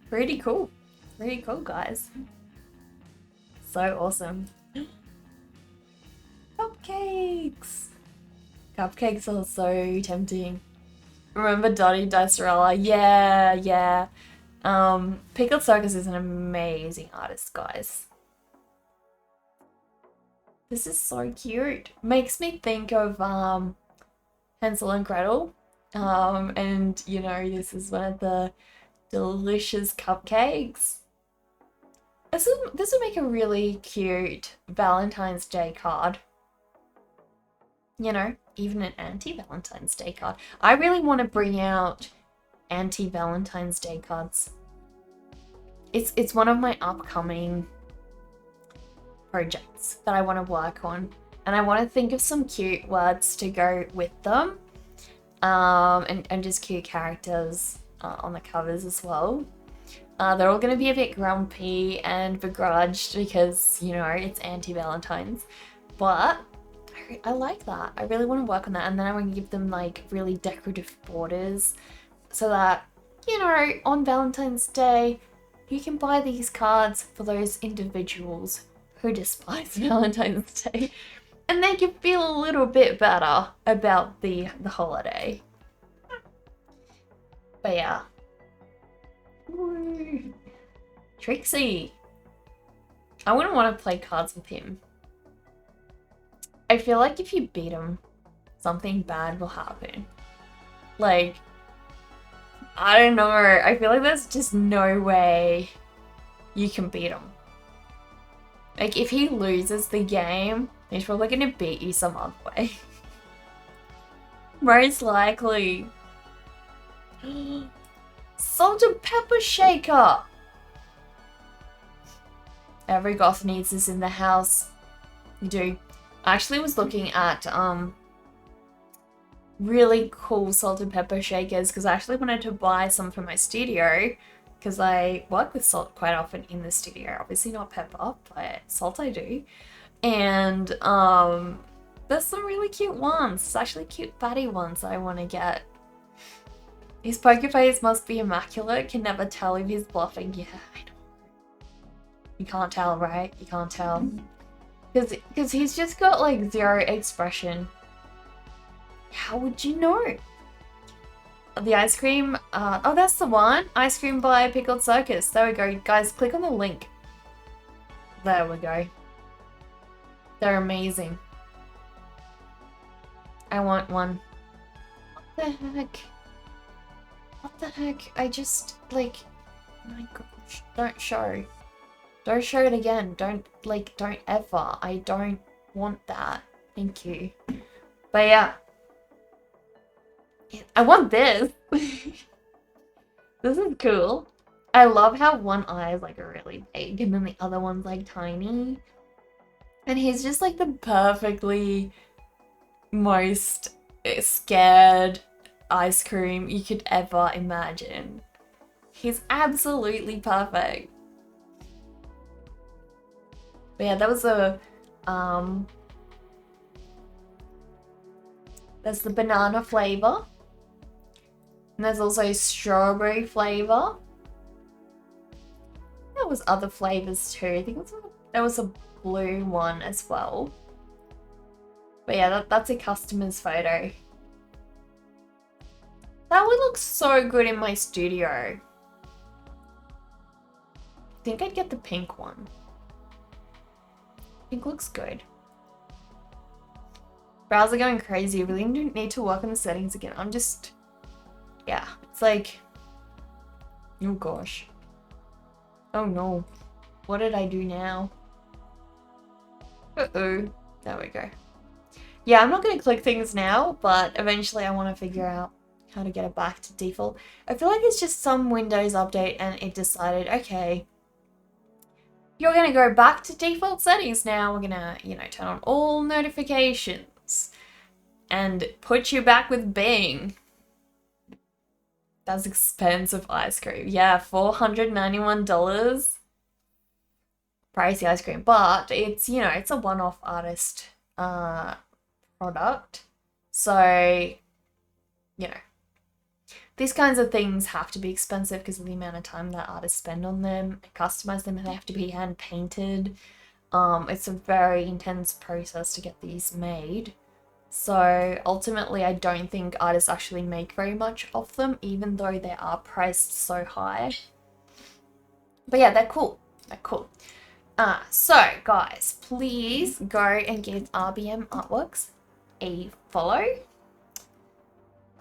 Pretty cool. Pretty cool, guys. So awesome. Cupcakes! Cupcakes are so tempting. Remember Dottie Dicerella? Yeah. Pickled Circus is an amazing artist, guys. This is so cute. Makes me think of Hansel and Gretel. And you know, this is one of the delicious cupcakes. This would make a really cute Valentine's Day card. You know, even an anti-Valentine's Day card. I really want to bring out anti-Valentine's Day cards. It's one of my upcoming projects that I want to work on. And I want to think of some cute words to go with them. And just cute characters on the covers as well. They're all going to be a bit grumpy and begrudged because, you know, it's anti-Valentine's. But I like that. I really want to work on that. And then I want to give them like really decorative borders so that, you know, on Valentine's Day, you can buy these cards for those individuals who despise Valentine's Day. And they can feel a little bit better about the holiday. But yeah. Ooh. Trixie. I wouldn't want to play cards with him. I feel like if you beat him, something bad will happen. Like, I don't know. I feel like there's just no way you can beat him. Like, if he loses the game, he's probably going to beat you some other way. Most likely. Salt and pepper shaker! Every goth needs this in the house. You do. I actually was looking at really cool salt and pepper shakers because I actually wanted to buy some for my studio because I work with salt quite often in the studio. Obviously not pepper, but salt I do. And there's some really cute ones. It's actually cute fatty ones that I want to get. His poker face must be immaculate. Can never tell if he's bluffing. Yeah, I know. You can't tell, right? You can't tell. Because he's just got like zero expression. How would you know? The ice cream. Oh, that's the one. Ice cream by Pickled Circus. There we go. Guys, click on the link. There we go. They're amazing. I want one. What the heck? What the heck? I just, like, my gosh, don't show. Don't show it again. Don't ever. I don't want that. Thank you. But yeah. I want this. This is cool. I love how one eye is like really big and then the other one's like tiny. And he's just like the perfectly most scared ice cream you could ever imagine. He's absolutely perfect. But yeah, that was there's the banana flavor. And there's also strawberry flavor. There was other flavors too. I think there was a blue one as well. But yeah, that's a customer's photo. That would look so good in my studio. think I'd get the pink one. Pink looks good. Browser going crazy. I really need to work on the settings again. I'm just... Yeah, it's like... Oh gosh. Oh no. What did I do now? Uh-oh. There we go. Yeah, I'm not going to click things now, but eventually I want to figure out how to get it back to default. I feel like it's just some Windows update and it decided, okay, you're going to go back to default settings now. We're going to, you know, turn on all notifications and put you back with Bing. That's expensive ice cream. Yeah, $491. Pricey ice cream, but it's, you know, it's a one-off artist product. So, you know, these kinds of things have to be expensive because of the amount of time that artists spend on them, customize them, and they have to be hand painted. It's a very intense process to get these made. So ultimately, I don't think artists actually make very much of them, even though they are priced so high. But yeah, they're cool. They're cool. So guys, please go and give RBM Artworks a follow.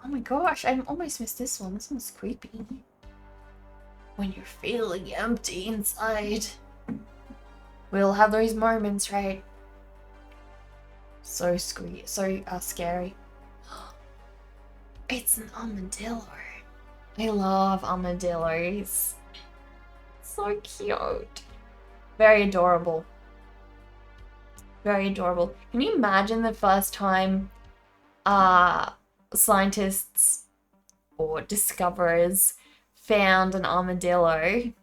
Oh my gosh, I almost missed this one. This one's creepy. When you're feeling empty inside. We'll have those moments, right? So scary. It's an armadillo. I love armadillos. So cute. Very adorable. Very adorable. Can you imagine the first time scientists or discoverers found an armadillo?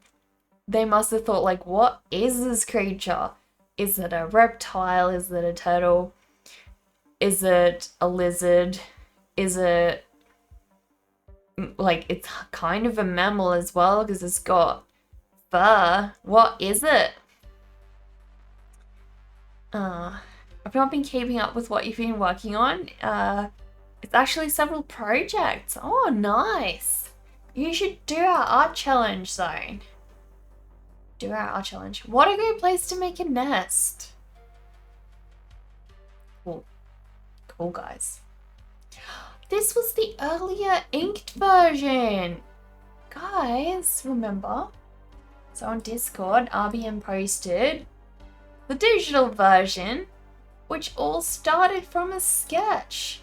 They must have thought, like, what is this creature? Is it a reptile? Is it a turtle? Is it a lizard? Is it, like, it's kind of a mammal as well because it's got fur. What is it? I've not been keeping up with what you've been working on. It's actually several projects. Oh, nice. You should do our art challenge zone. Do our art challenge. What a great place to make a nest. Cool. Cool, guys. This was the earlier inked version. Guys, remember? So on Discord, RBM posted the digital version, which all started from a sketch.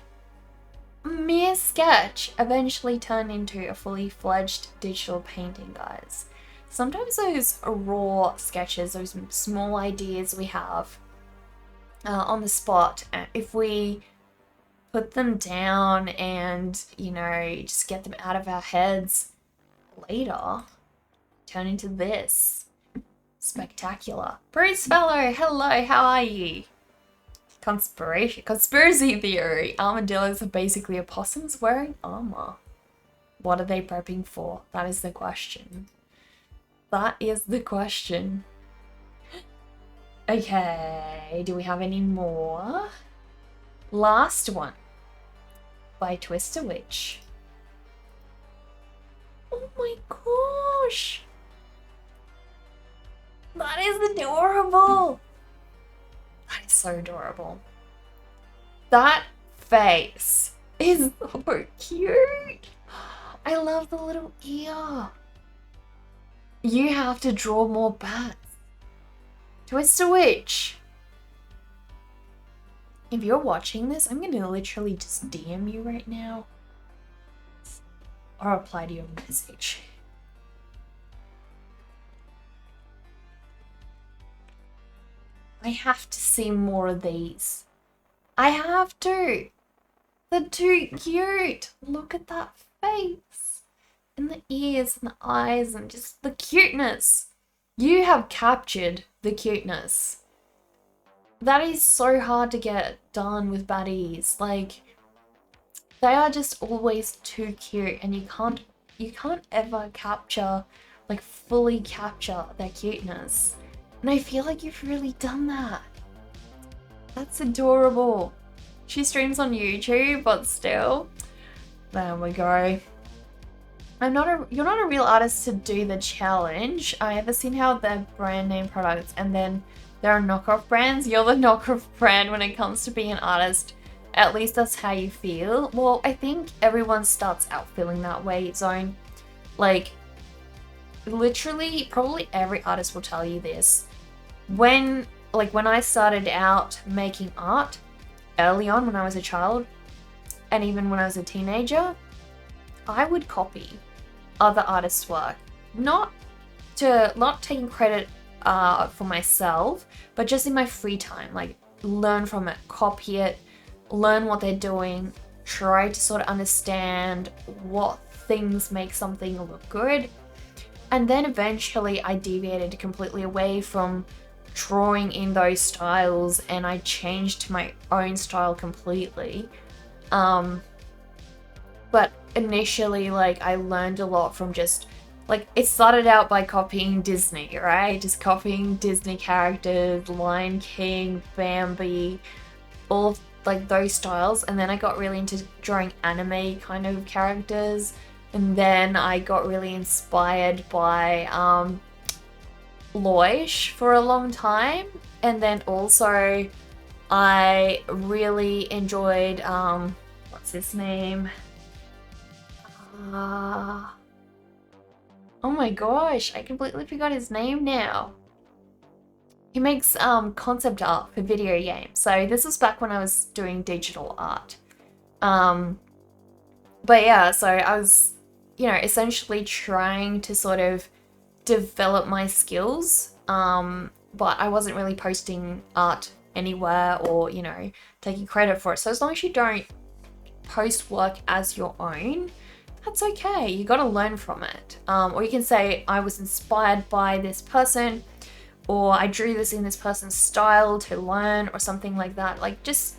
A mere sketch eventually turned into a fully fledged digital painting, guys. Sometimes those raw sketches, those small ideas we have on the spot, if we put them down and, you know, just get them out of our heads later, turn into this. Spectacular. Bruce Fellow, hello, how are you? Conspiracy theory. Armadillos are basically opossums wearing armor. What are they prepping for? That is the question. That is the question. Okay, do we have any more? Last one. By Twister Witch. Oh my gosh! That is adorable! That is so adorable. That face is so cute. I love the little ear. You have to draw more bats. Twister Witch. If you're watching this, I'm gonna literally just DM you right now. Or reply to your message. I have to see more of these. I have to. They're too cute. Look at that face. And the ears and the eyes and just the cuteness. You have captured the cuteness. That is so hard to get done with baddies. Like, they are just always too cute and you can't ever capture, like fully capture their cuteness. And I feel like you've really done that. That's adorable. She streams on YouTube, but still. There we go. you're not a real artist to do the challenge. I ever seen how they're brand name products and then there are knockoff brands. You're the knockoff brand when it comes to being an artist. At least that's how you feel. Well, I think everyone starts out feeling that way, Zone. Like, literally, probably every artist will tell you this. When I started out making art early on when I was a child, and even when I was a teenager, I would copy other artists' work. Not taking credit for myself, but just in my free time, like learn from it, copy it, learn what they're doing, try to sort of understand what things make something look good. And then eventually I deviated completely away from drawing in those styles and I changed to my own style completely. But initially, like, I learned a lot from just, like, it started out by copying Disney, right? Just copying Disney characters, Lion King, Bambi, all of, like, those styles. And then I got really into drawing anime kind of characters. And then I got really inspired by Loish for a long time. And then also I really enjoyed, what's his name? Oh my gosh, I completely forgot his name now. He makes concept art for video games. So this was back when I was doing digital art. But yeah, so I was, you know, essentially trying to sort of develop my skills. But I wasn't really posting art anywhere or, you know, taking credit for it. So as long as you don't post work as your own, that's okay. You got to learn from it. Or you can say, I was inspired by this person, or I drew this in this person's style to learn, or something like that. Like, just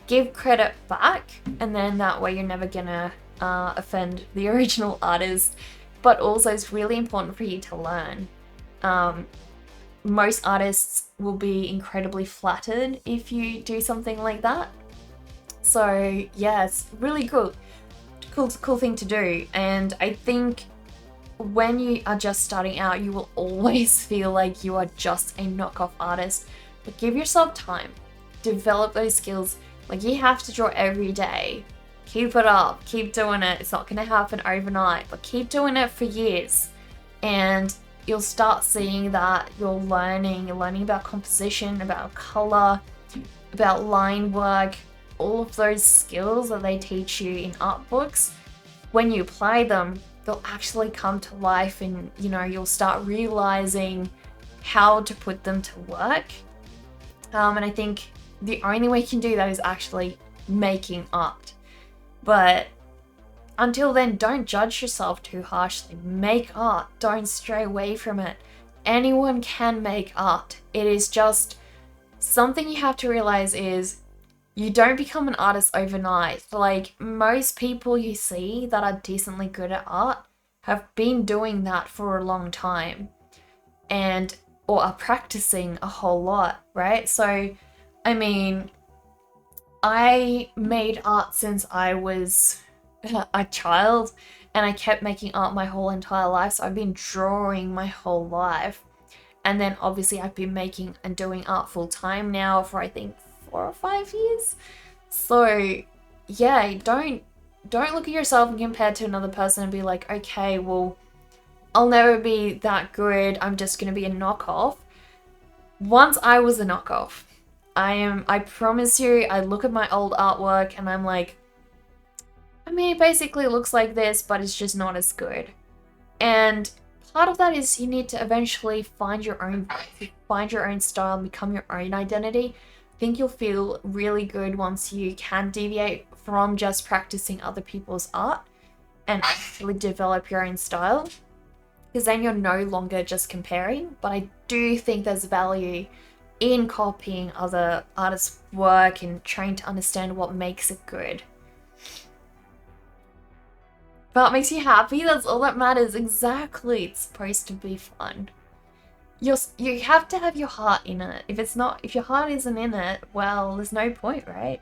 give credit back, and then that way you're never gonna offend the original artist. But also, it's really important for you to learn. Most artists will be incredibly flattered if you do something like that. So yeah, it's really cool thing to do. And I think when you are just starting out, you will always feel like you are just a knockoff artist. But give yourself time, develop those skills. Like, you have to draw every day. Keep it up, keep doing it. It's not going to happen overnight, but keep doing it for years. And you'll start seeing that you're learning about composition, about color, about line work, all of those skills that they teach you in art books. When you apply them, they'll actually come to life, and, you know, you'll start realizing how to put them to work. And I think the only way you can do that is actually making art. But until then, don't judge yourself too harshly. Make art. Don't stray away from it. Anyone can make art. It is just something you have to realize is you don't become an artist overnight. Like, most people you see that are decently good at art have been doing that for a long time, or are practicing a whole lot, right? So, I mean, I made art since I was a child, and I kept making art my whole entire life. So I've been drawing my whole life. And then obviously I've been making and doing art full time now for, I think, 4 or 5 years. So yeah, don't look at yourself and compare to another person and be like, okay, well, I'll never be that good. I'm just going to be a knockoff. Once I was a knockoff. I promise you, I look at my old artwork and I'm like, I mean, it basically looks like this, but it's just not as good. And part of that is you need to eventually find your own voice, find your own style, and become your own identity. I think you'll feel really good once you can deviate from just practicing other people's art and actually develop your own style. Because then you're no longer just comparing. But I do think there's value in copying other artists' work and trying to understand what makes it good. But it makes you happy, that's all that matters. Exactly, it's supposed to be fun. You have to have your heart in it. If your heart isn't in it, well, there's no point, right?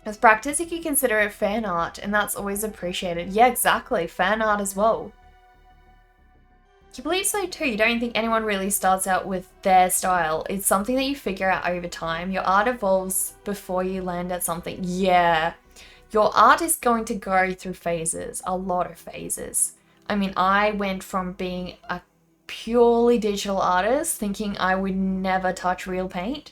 As practice, you can consider it fan art, and that's always appreciated. Yeah, exactly. Fan art as well. You believe so too. You don't think anyone really starts out with their style. It's something that you figure out over time. Your art evolves before you land at something. Yeah. Your art is going to go through phases, a lot of phases. I mean, I went from being a purely digital artist, thinking I would never touch real paint,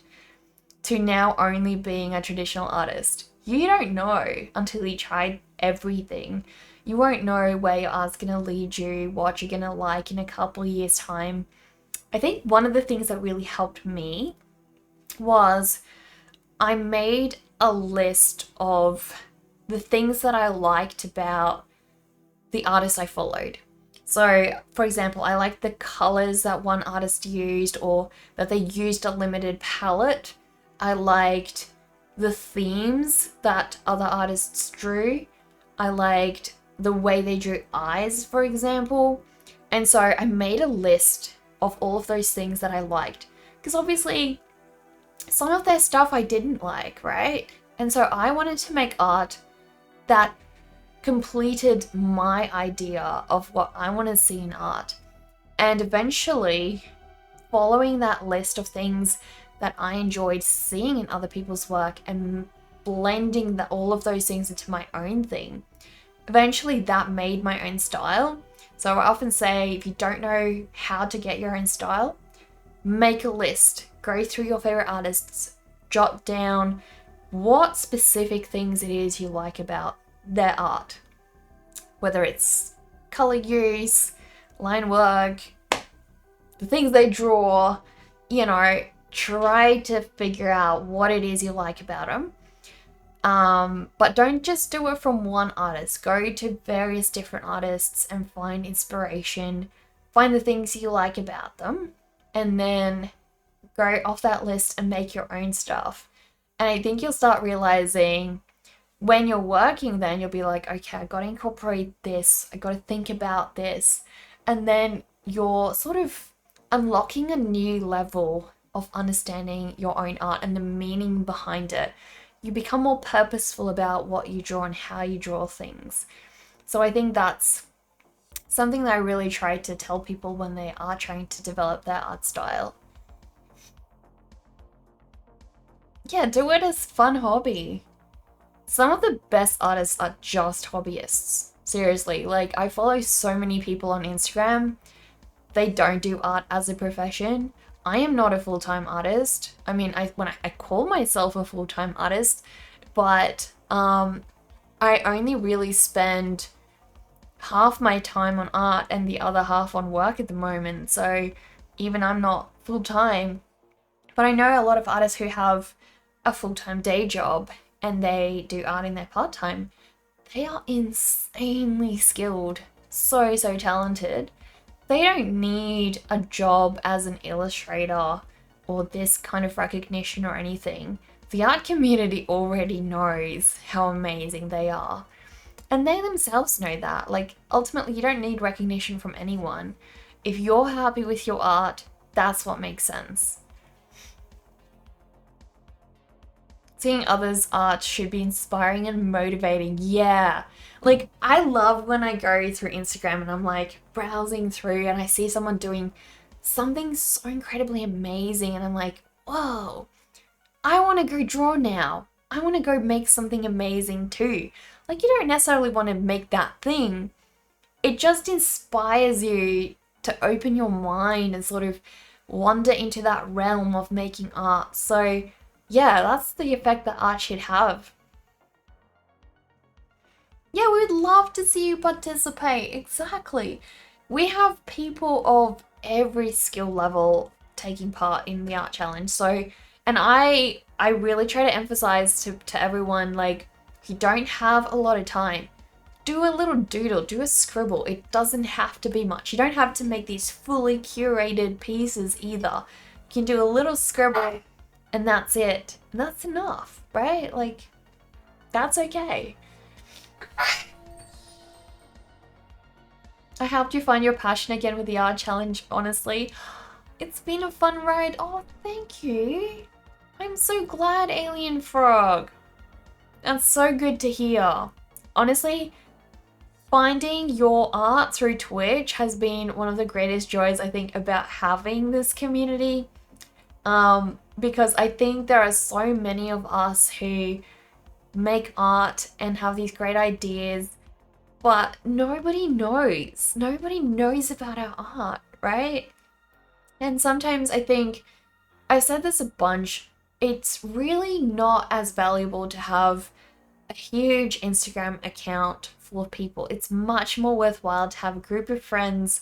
to now only being a traditional artist. You don't know until you try everything. You won't know where your art's gonna lead you, what you're gonna like in a couple of years' time. I think one of the things that really helped me was I made a list of the things that I liked about the artists I followed. So, for example, I liked the colors that one artist used, or that they used a limited palette. I liked the themes that other artists drew. I liked the way they drew eyes, for example. And so I made a list of all of those things that I liked. Because obviously, some of their stuff I didn't like, right? And so I wanted to make art that completed my idea of what I want to see in art. And eventually, following that list of things that I enjoyed seeing in other people's work and blending all of those things into my own thing, eventually that made my own style. So I often say, if you don't know how to get your own style, make a list, go through your favorite artists, jot down what specific things it is you like about their art. Whether it's color use, line work, the things they draw, try to figure out what it is you like about them. But don't just do it from one artist. Go to various different artists and find inspiration, find the things you like about them, and then go off that list and make your own stuff. And I think you'll start realizing when you're working, then you'll be like, okay, I got to incorporate this. I got to think about this. And then you're sort of unlocking a new level of understanding your own art and the meaning behind it. You become more purposeful about what you draw and how you draw things. So I think that's something that I really try to tell people when they are trying to develop their art style. Yeah, do it as fun hobby. Some of the best artists are just hobbyists. Seriously, like I follow so many people on Instagram. They don't do art as a profession. I am not a full-time artist. I mean, I call myself a full-time artist, but I only really spend half my time on art and the other half on work at the moment. So even I'm not full-time, but I know a lot of artists who have a full-time day job and they do art in their part-time. They are insanely skilled, so talented. They don't need a job as an illustrator or this kind of recognition or anything. The art community already knows how amazing they are. And they themselves know that. Like, ultimately, you don't need recognition from anyone. If you're happy with your art, that's what makes sense. Seeing others' art should be inspiring and motivating. Yeah. Like, I love when I go through Instagram and I'm like browsing through and I see someone doing something so incredibly amazing and I'm like, whoa, I want to go draw now. I want to go make something amazing too. Like, you don't necessarily want to make that thing. It just inspires you to open your mind and sort of wander into that realm of making art. So yeah, that's the effect that art should have. Yeah, we would love to see you participate. Exactly. We have people of every skill level taking part in the art challenge. So, and I really try to emphasize to everyone, like, if you don't have a lot of time, do a little doodle, do a scribble. It doesn't have to be much. You don't have to make these fully curated pieces either. You can do a little scribble and that's it. And that's enough, right? Like, that's okay. I helped you find your passion again with the art challenge, honestly. It's been a fun ride. Oh, thank you. I'm so glad, Alien Frog. That's so good to hear. Honestly, finding your art through Twitch has been one of the greatest joys, I think, about having this community. Because I think there are so many of us who make art and have these great ideas, but nobody knows. Nobody knows about our art, right? And sometimes I think, I've said this a bunch, it's really not as valuable to have a huge Instagram account full of people. It's much more worthwhile to have a group of friends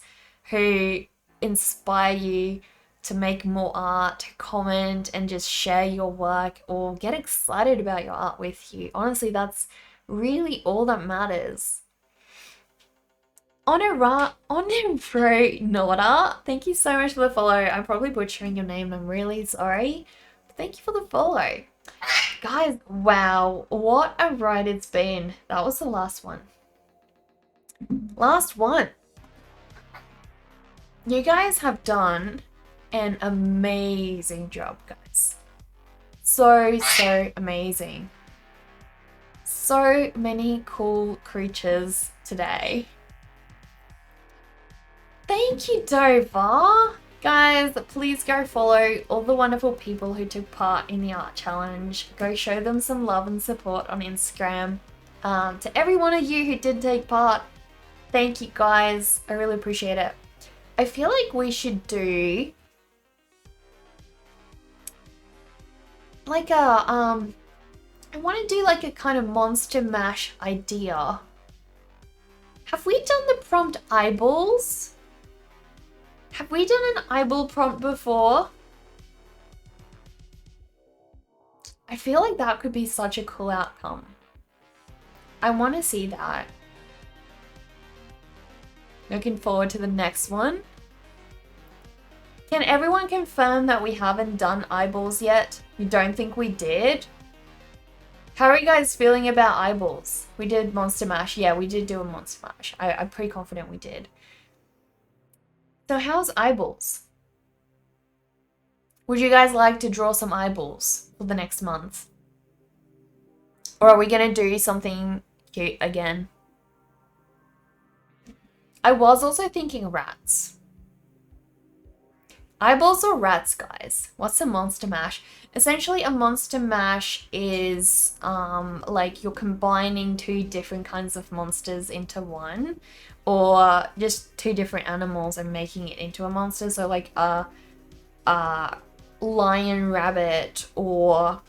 who inspire you to make more art, to comment and just share your work or get excited about your art with you. Honestly, that's really all that matters. Honora Nora, thank you so much for the follow. I'm probably butchering your name. I'm really sorry. Thank you for the follow. Guys, wow, what a ride it's been. That was the last one. Last one. You guys have done an amazing job, guys. So amazing. So many cool creatures today. Thank you, Dover. Guys, please go follow all the wonderful people who took part in the art challenge. Go show them some love and support on Instagram. To every one of you who did take part, thank you guys. I really appreciate it. I feel like we should do like a, I want to do like a kind of Monster Mash idea. Have we done the prompt eyeballs? Have we done an eyeball prompt before? I feel like that could be such a cool outcome. I want to see that. Looking forward to the next one. Can everyone confirm that we haven't done eyeballs yet? You don't think we did? How are you guys feeling about eyeballs? We did Monster Mash. Yeah, we did do a Monster Mash. I'm pretty confident we did. So how's eyeballs? Would you guys like to draw some eyeballs for the next month? Or are we going to do something cute again? I was also thinking rats. Eyeballs or rats, guys? What's a Monster Mash? Essentially, a Monster Mash is like you're combining two different kinds of monsters into one, or just two different animals and making it into a monster. So like a lion rabbit or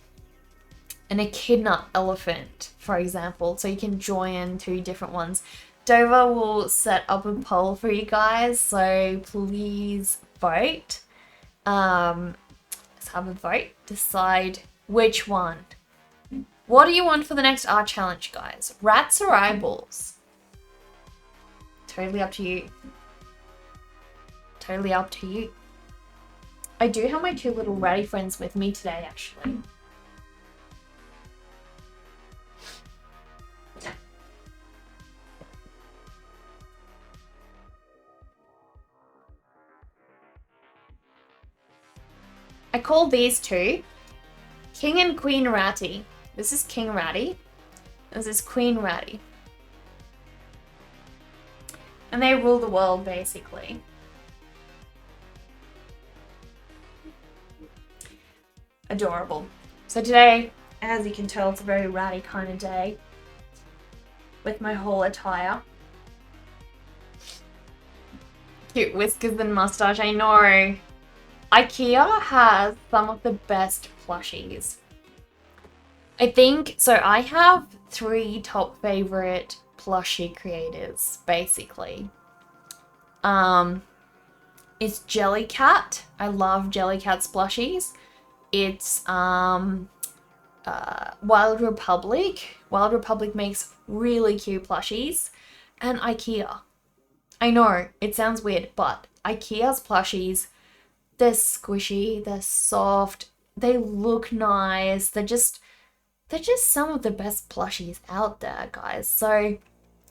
an echidna elephant, for example. So you can join two different ones. Dover will set up a poll for you guys, so please vote. Let's have a vote. Decide which one. What do you want for the next art challenge, guys? Rats or eyeballs? Totally up to you. Totally up to you. I do have my two little ratty friends with me today, actually. I call these two King and Queen Ratty. This is King Ratty. This is Queen Ratty. And they rule the world, basically. Adorable. So today, as you can tell, it's a very ratty kind of day with my whole attire. Cute whiskers and mustache, I know. IKEA has some of the best plushies. I think, so I have 3 top favorite plushie creators, basically. It's Jellycat. I love Jellycat's plushies. It's Wild Republic. Wild Republic makes really cute plushies. And IKEA. I know, it sounds weird, but IKEA's plushies, they're squishy, they're soft, they look nice, they're just some of the best plushies out there, guys. So,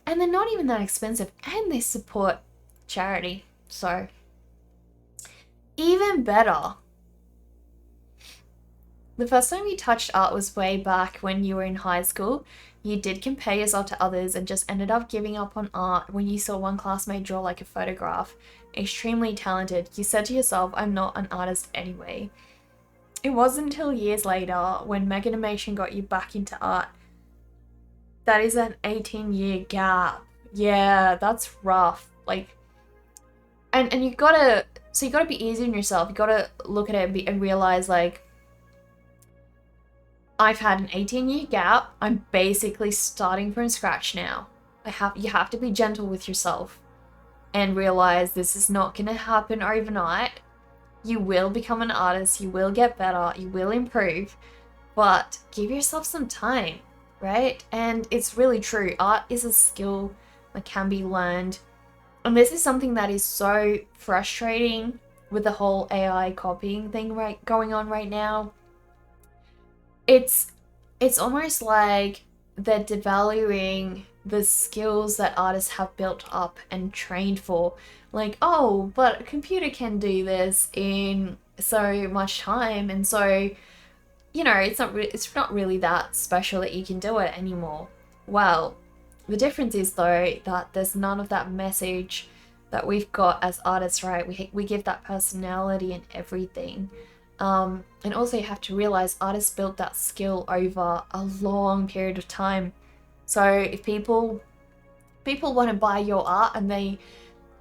and they're not even that expensive, and they support charity, so even better. The first time you touched art was way back when you were in high school. You did compare yourself to others and just ended up giving up on art when you saw one classmate draw like a photograph. Extremely talented. You said to yourself, I'm not an artist anyway. It wasn't until years later when Mega Animation got you back into art. That is an 18-year gap. Yeah, that's rough. Like, and you gotta, so you gotta be easy on yourself. You gotta look at it and realize, like, I've had an 18-year gap. I'm basically starting from scratch now. You have to be gentle with yourself and realize this is not gonna happen overnight. You will become an artist, you will get better, you will improve, but give yourself some time, right? And it's really true. Art is a skill that can be learned. And this is something that is so frustrating with the whole AI copying thing going on right now. It's almost like they're devaluing the skills that artists have built up and trained for. Like, oh, but a computer can do this in so much time, and so, you know, it's not really that special that you can do it anymore. Well, the difference is though that there's none of that message that we've got as artists, right? We give that personality and everything. And also you have to realize artists built that skill over a long period of time. So if people want to buy your art and they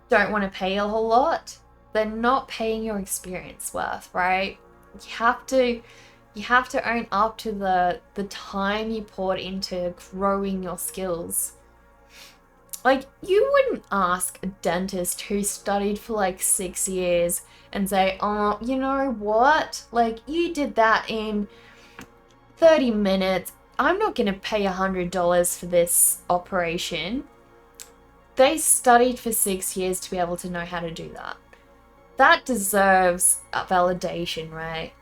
don't want to pay a whole lot, they're not paying your experience worth, right? You have to own up to the time you poured into growing your skills. Like, you wouldn't ask a dentist who studied for like 6 years and say, oh, you know what? Like, you did that in 30 minutes. I'm not going to pay $100 for this operation. They studied for 6 years to be able to know how to do that. That deserves a validation, right?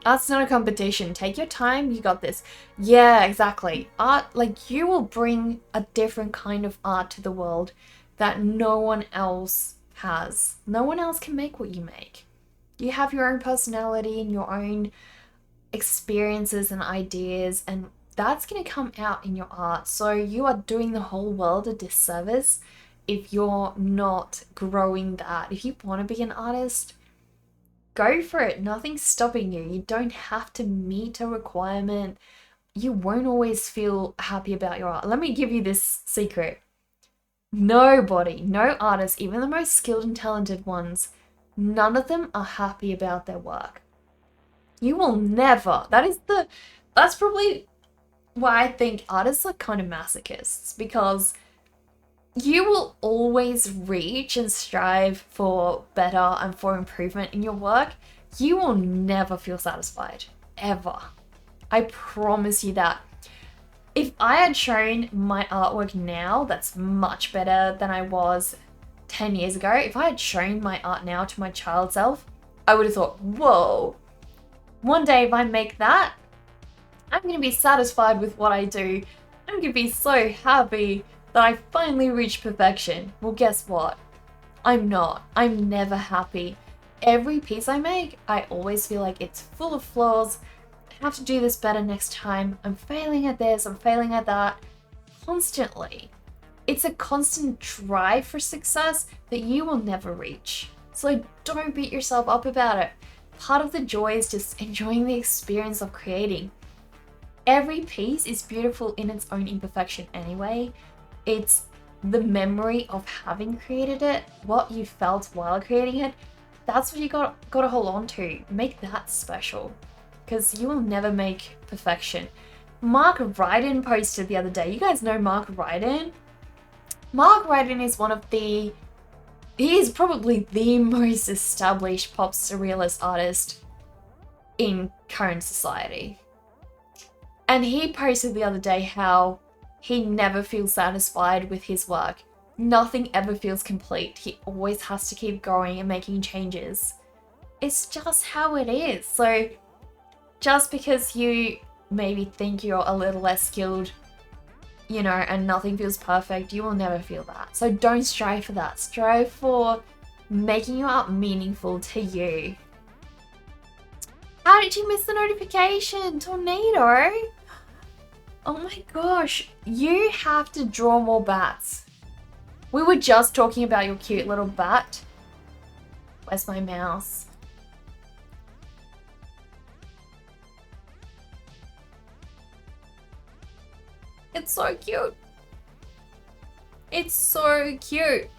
Art's not a competition. Take your time. You got this. Yeah, exactly. Art, like, you will bring a different kind of art to the world that no one else has. No one else can make what you make. You have your own personality and your own experiences and ideas, and that's going to come out in your art. So you are doing the whole world a disservice if you're not growing that. If you want to be an artist, go for it. Nothing's stopping you. You don't have to meet a requirement. You won't always feel happy about your art. Let me give you this secret. Nobody, no artist, even the most skilled and talented ones, none of them are happy about their work. You will never. That's probably why I think artists are kind of masochists, because you will always reach and strive for better and for improvement in your work. You will never feel satisfied, ever. I promise you that. If I had shown my artwork now that's much better than I was 10 years ago, if I had shown my art now to my child self, I would have thought, whoa, one day if I make that, I'm going to be satisfied with what I do. I'm going to be so happy that I finally reached perfection. Well, guess what? I'm not. I'm never happy. Every piece I make, I always feel like it's full of flaws. I have to do this better next time. I'm failing at this, I'm failing at that. Constantly. It's a constant drive for success that you will never reach. So don't beat yourself up about it. Part of the joy is just enjoying the experience of creating. Every piece is beautiful in its own imperfection anyway. It's the memory of having created it, what you felt while creating it. That's what you got to hold on to. Make that special, because you will never make perfection. Mark Ryden posted the other day. You guys know Mark Ryden? Mark Ryden is he is probably the most established pop surrealist artist in current society. And he posted the other day how he never feels satisfied with his work. Nothing ever feels complete. He always has to keep going and making changes. It's just how it is. So just because you maybe think you're a little less skilled, you know, and nothing feels perfect, you will never feel that. So don't strive for that. Strive for making your art meaningful to you. How did you miss the notification, Tornado? Oh my gosh, you have to draw more bats. We were just talking about your cute little bat. Where's my mouse? It's so cute. It's so cute.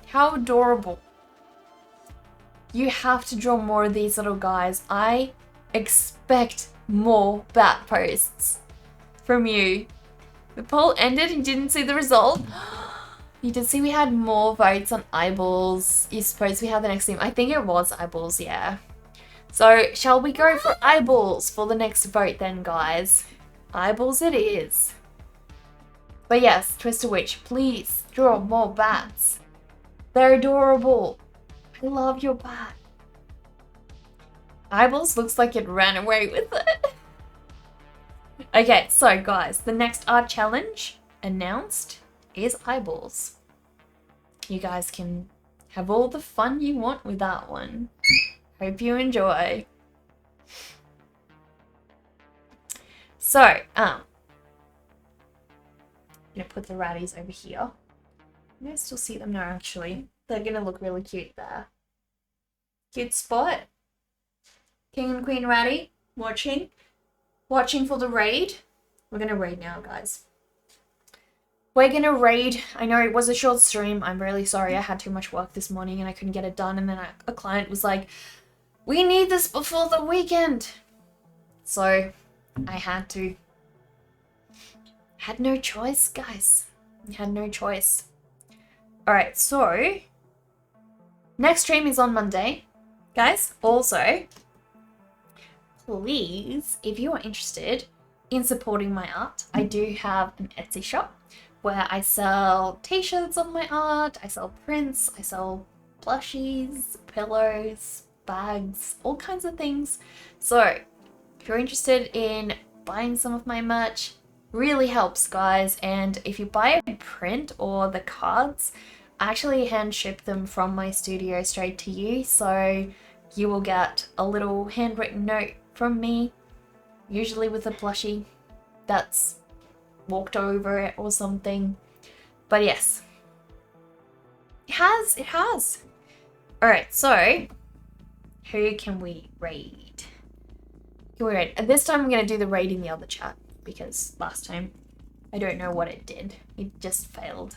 How adorable. You have to draw more of these little guys. I expect more bat posts from you. The poll ended and didn't see the result. You did see we had more votes on eyeballs. You suppose we have the next theme. I think it was eyeballs, yeah. So shall we go for eyeballs for the next vote then, guys? Eyeballs it is. But yes, Twister Witch, please draw more bats. They're adorable. I love your bat. Eyeballs looks like it ran away with it. Okay, so guys, the next art challenge announced is eyeballs. You guys can have all the fun you want with that one. Hope you enjoy. So, I'm gonna put the ratties over here. You guys still see them? No, actually. They're gonna look really cute there. Cute spot. King and Queen Ratty watching. Watching for the raid. We're gonna raid now, guys. We're gonna raid. I know it was a short stream. I'm really sorry. I had too much work this morning and I couldn't get it done. And then a client was like, we need this before the weekend. So I had to. Had no choice, guys. Had no choice. Alright, so next stream is on Monday. Guys, also, please, if you are interested in supporting my art, I do have an Etsy shop where I sell t-shirts of my art, I sell prints, I sell plushies, pillows, bags, all kinds of things. So if you're interested in buying some of my merch, really helps, guys. And if you buy a print or the cards, I actually hand ship them from my studio straight to you, so you will get a little handwritten note from me, usually with a plushie that's walked over it or something. But yes, it has. Alright, so who can we raid? And this time I'm going to do the raid in the other chat, because last time I don't know what it did. It just failed.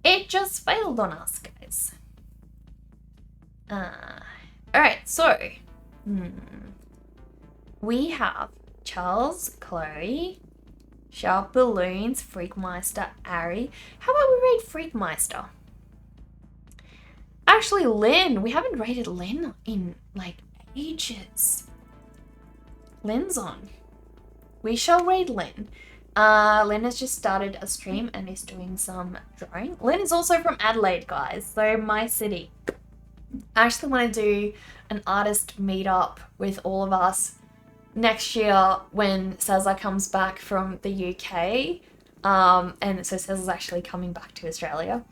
It just failed on us, guys. Alright, so we have Charles, Chloe, Sharp Balloons, Freakmeister, Ari. How about we raid Freakmeister? Actually, Lynn. We haven't raided Lynn in like ages. Lynn's on. We shall raid Lynn. Lynn has just started a stream and is doing some drawing. Lynn is also from Adelaide, guys, so my city. I actually want to do an artist meetup with all of us next year when Cesar comes back from the UK. And so Cesar's actually coming back to Australia.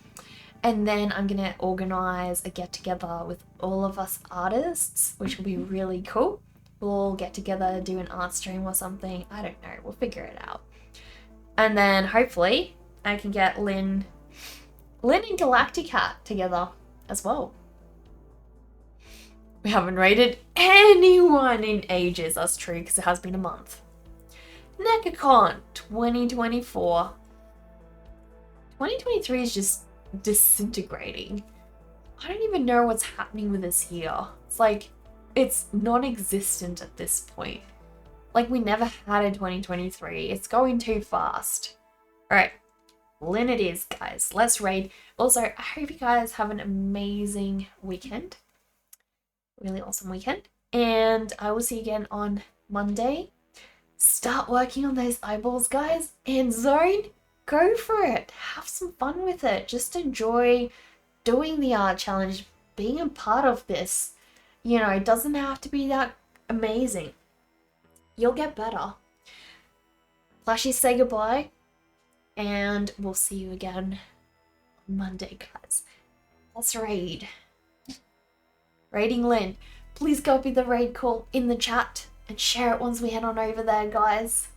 And then I'm going to organise a get-together with all of us artists, which will be really cool. We'll all get together, do an art stream or something. I don't know. We'll figure it out. And then hopefully I can get Lynn and Galacticat together as well. We haven't rated anyone in ages. That's true, because it has been a month. NecaCon 2024. 2023 is just disintegrating. I don't even know what's happening with this year. It's like, it's non-existent at this point. Like, we never had a 2023. It's going too fast. Alright, Lynn it is, guys. Let's raid. Also, I hope you guys have an amazing weekend. Really awesome weekend. And I will see you again on Monday. Start working on those eyeballs, guys. And Zone, go for it. Have some fun with it. Just enjoy doing the art challenge, being a part of this. You know, it doesn't have to be that amazing. You'll get better. Plushies, say goodbye. And we'll see you again on Monday, guys. Let's raid. Raiding Lynn. please copy the raid call in the chat and share it once we head on over there, guys.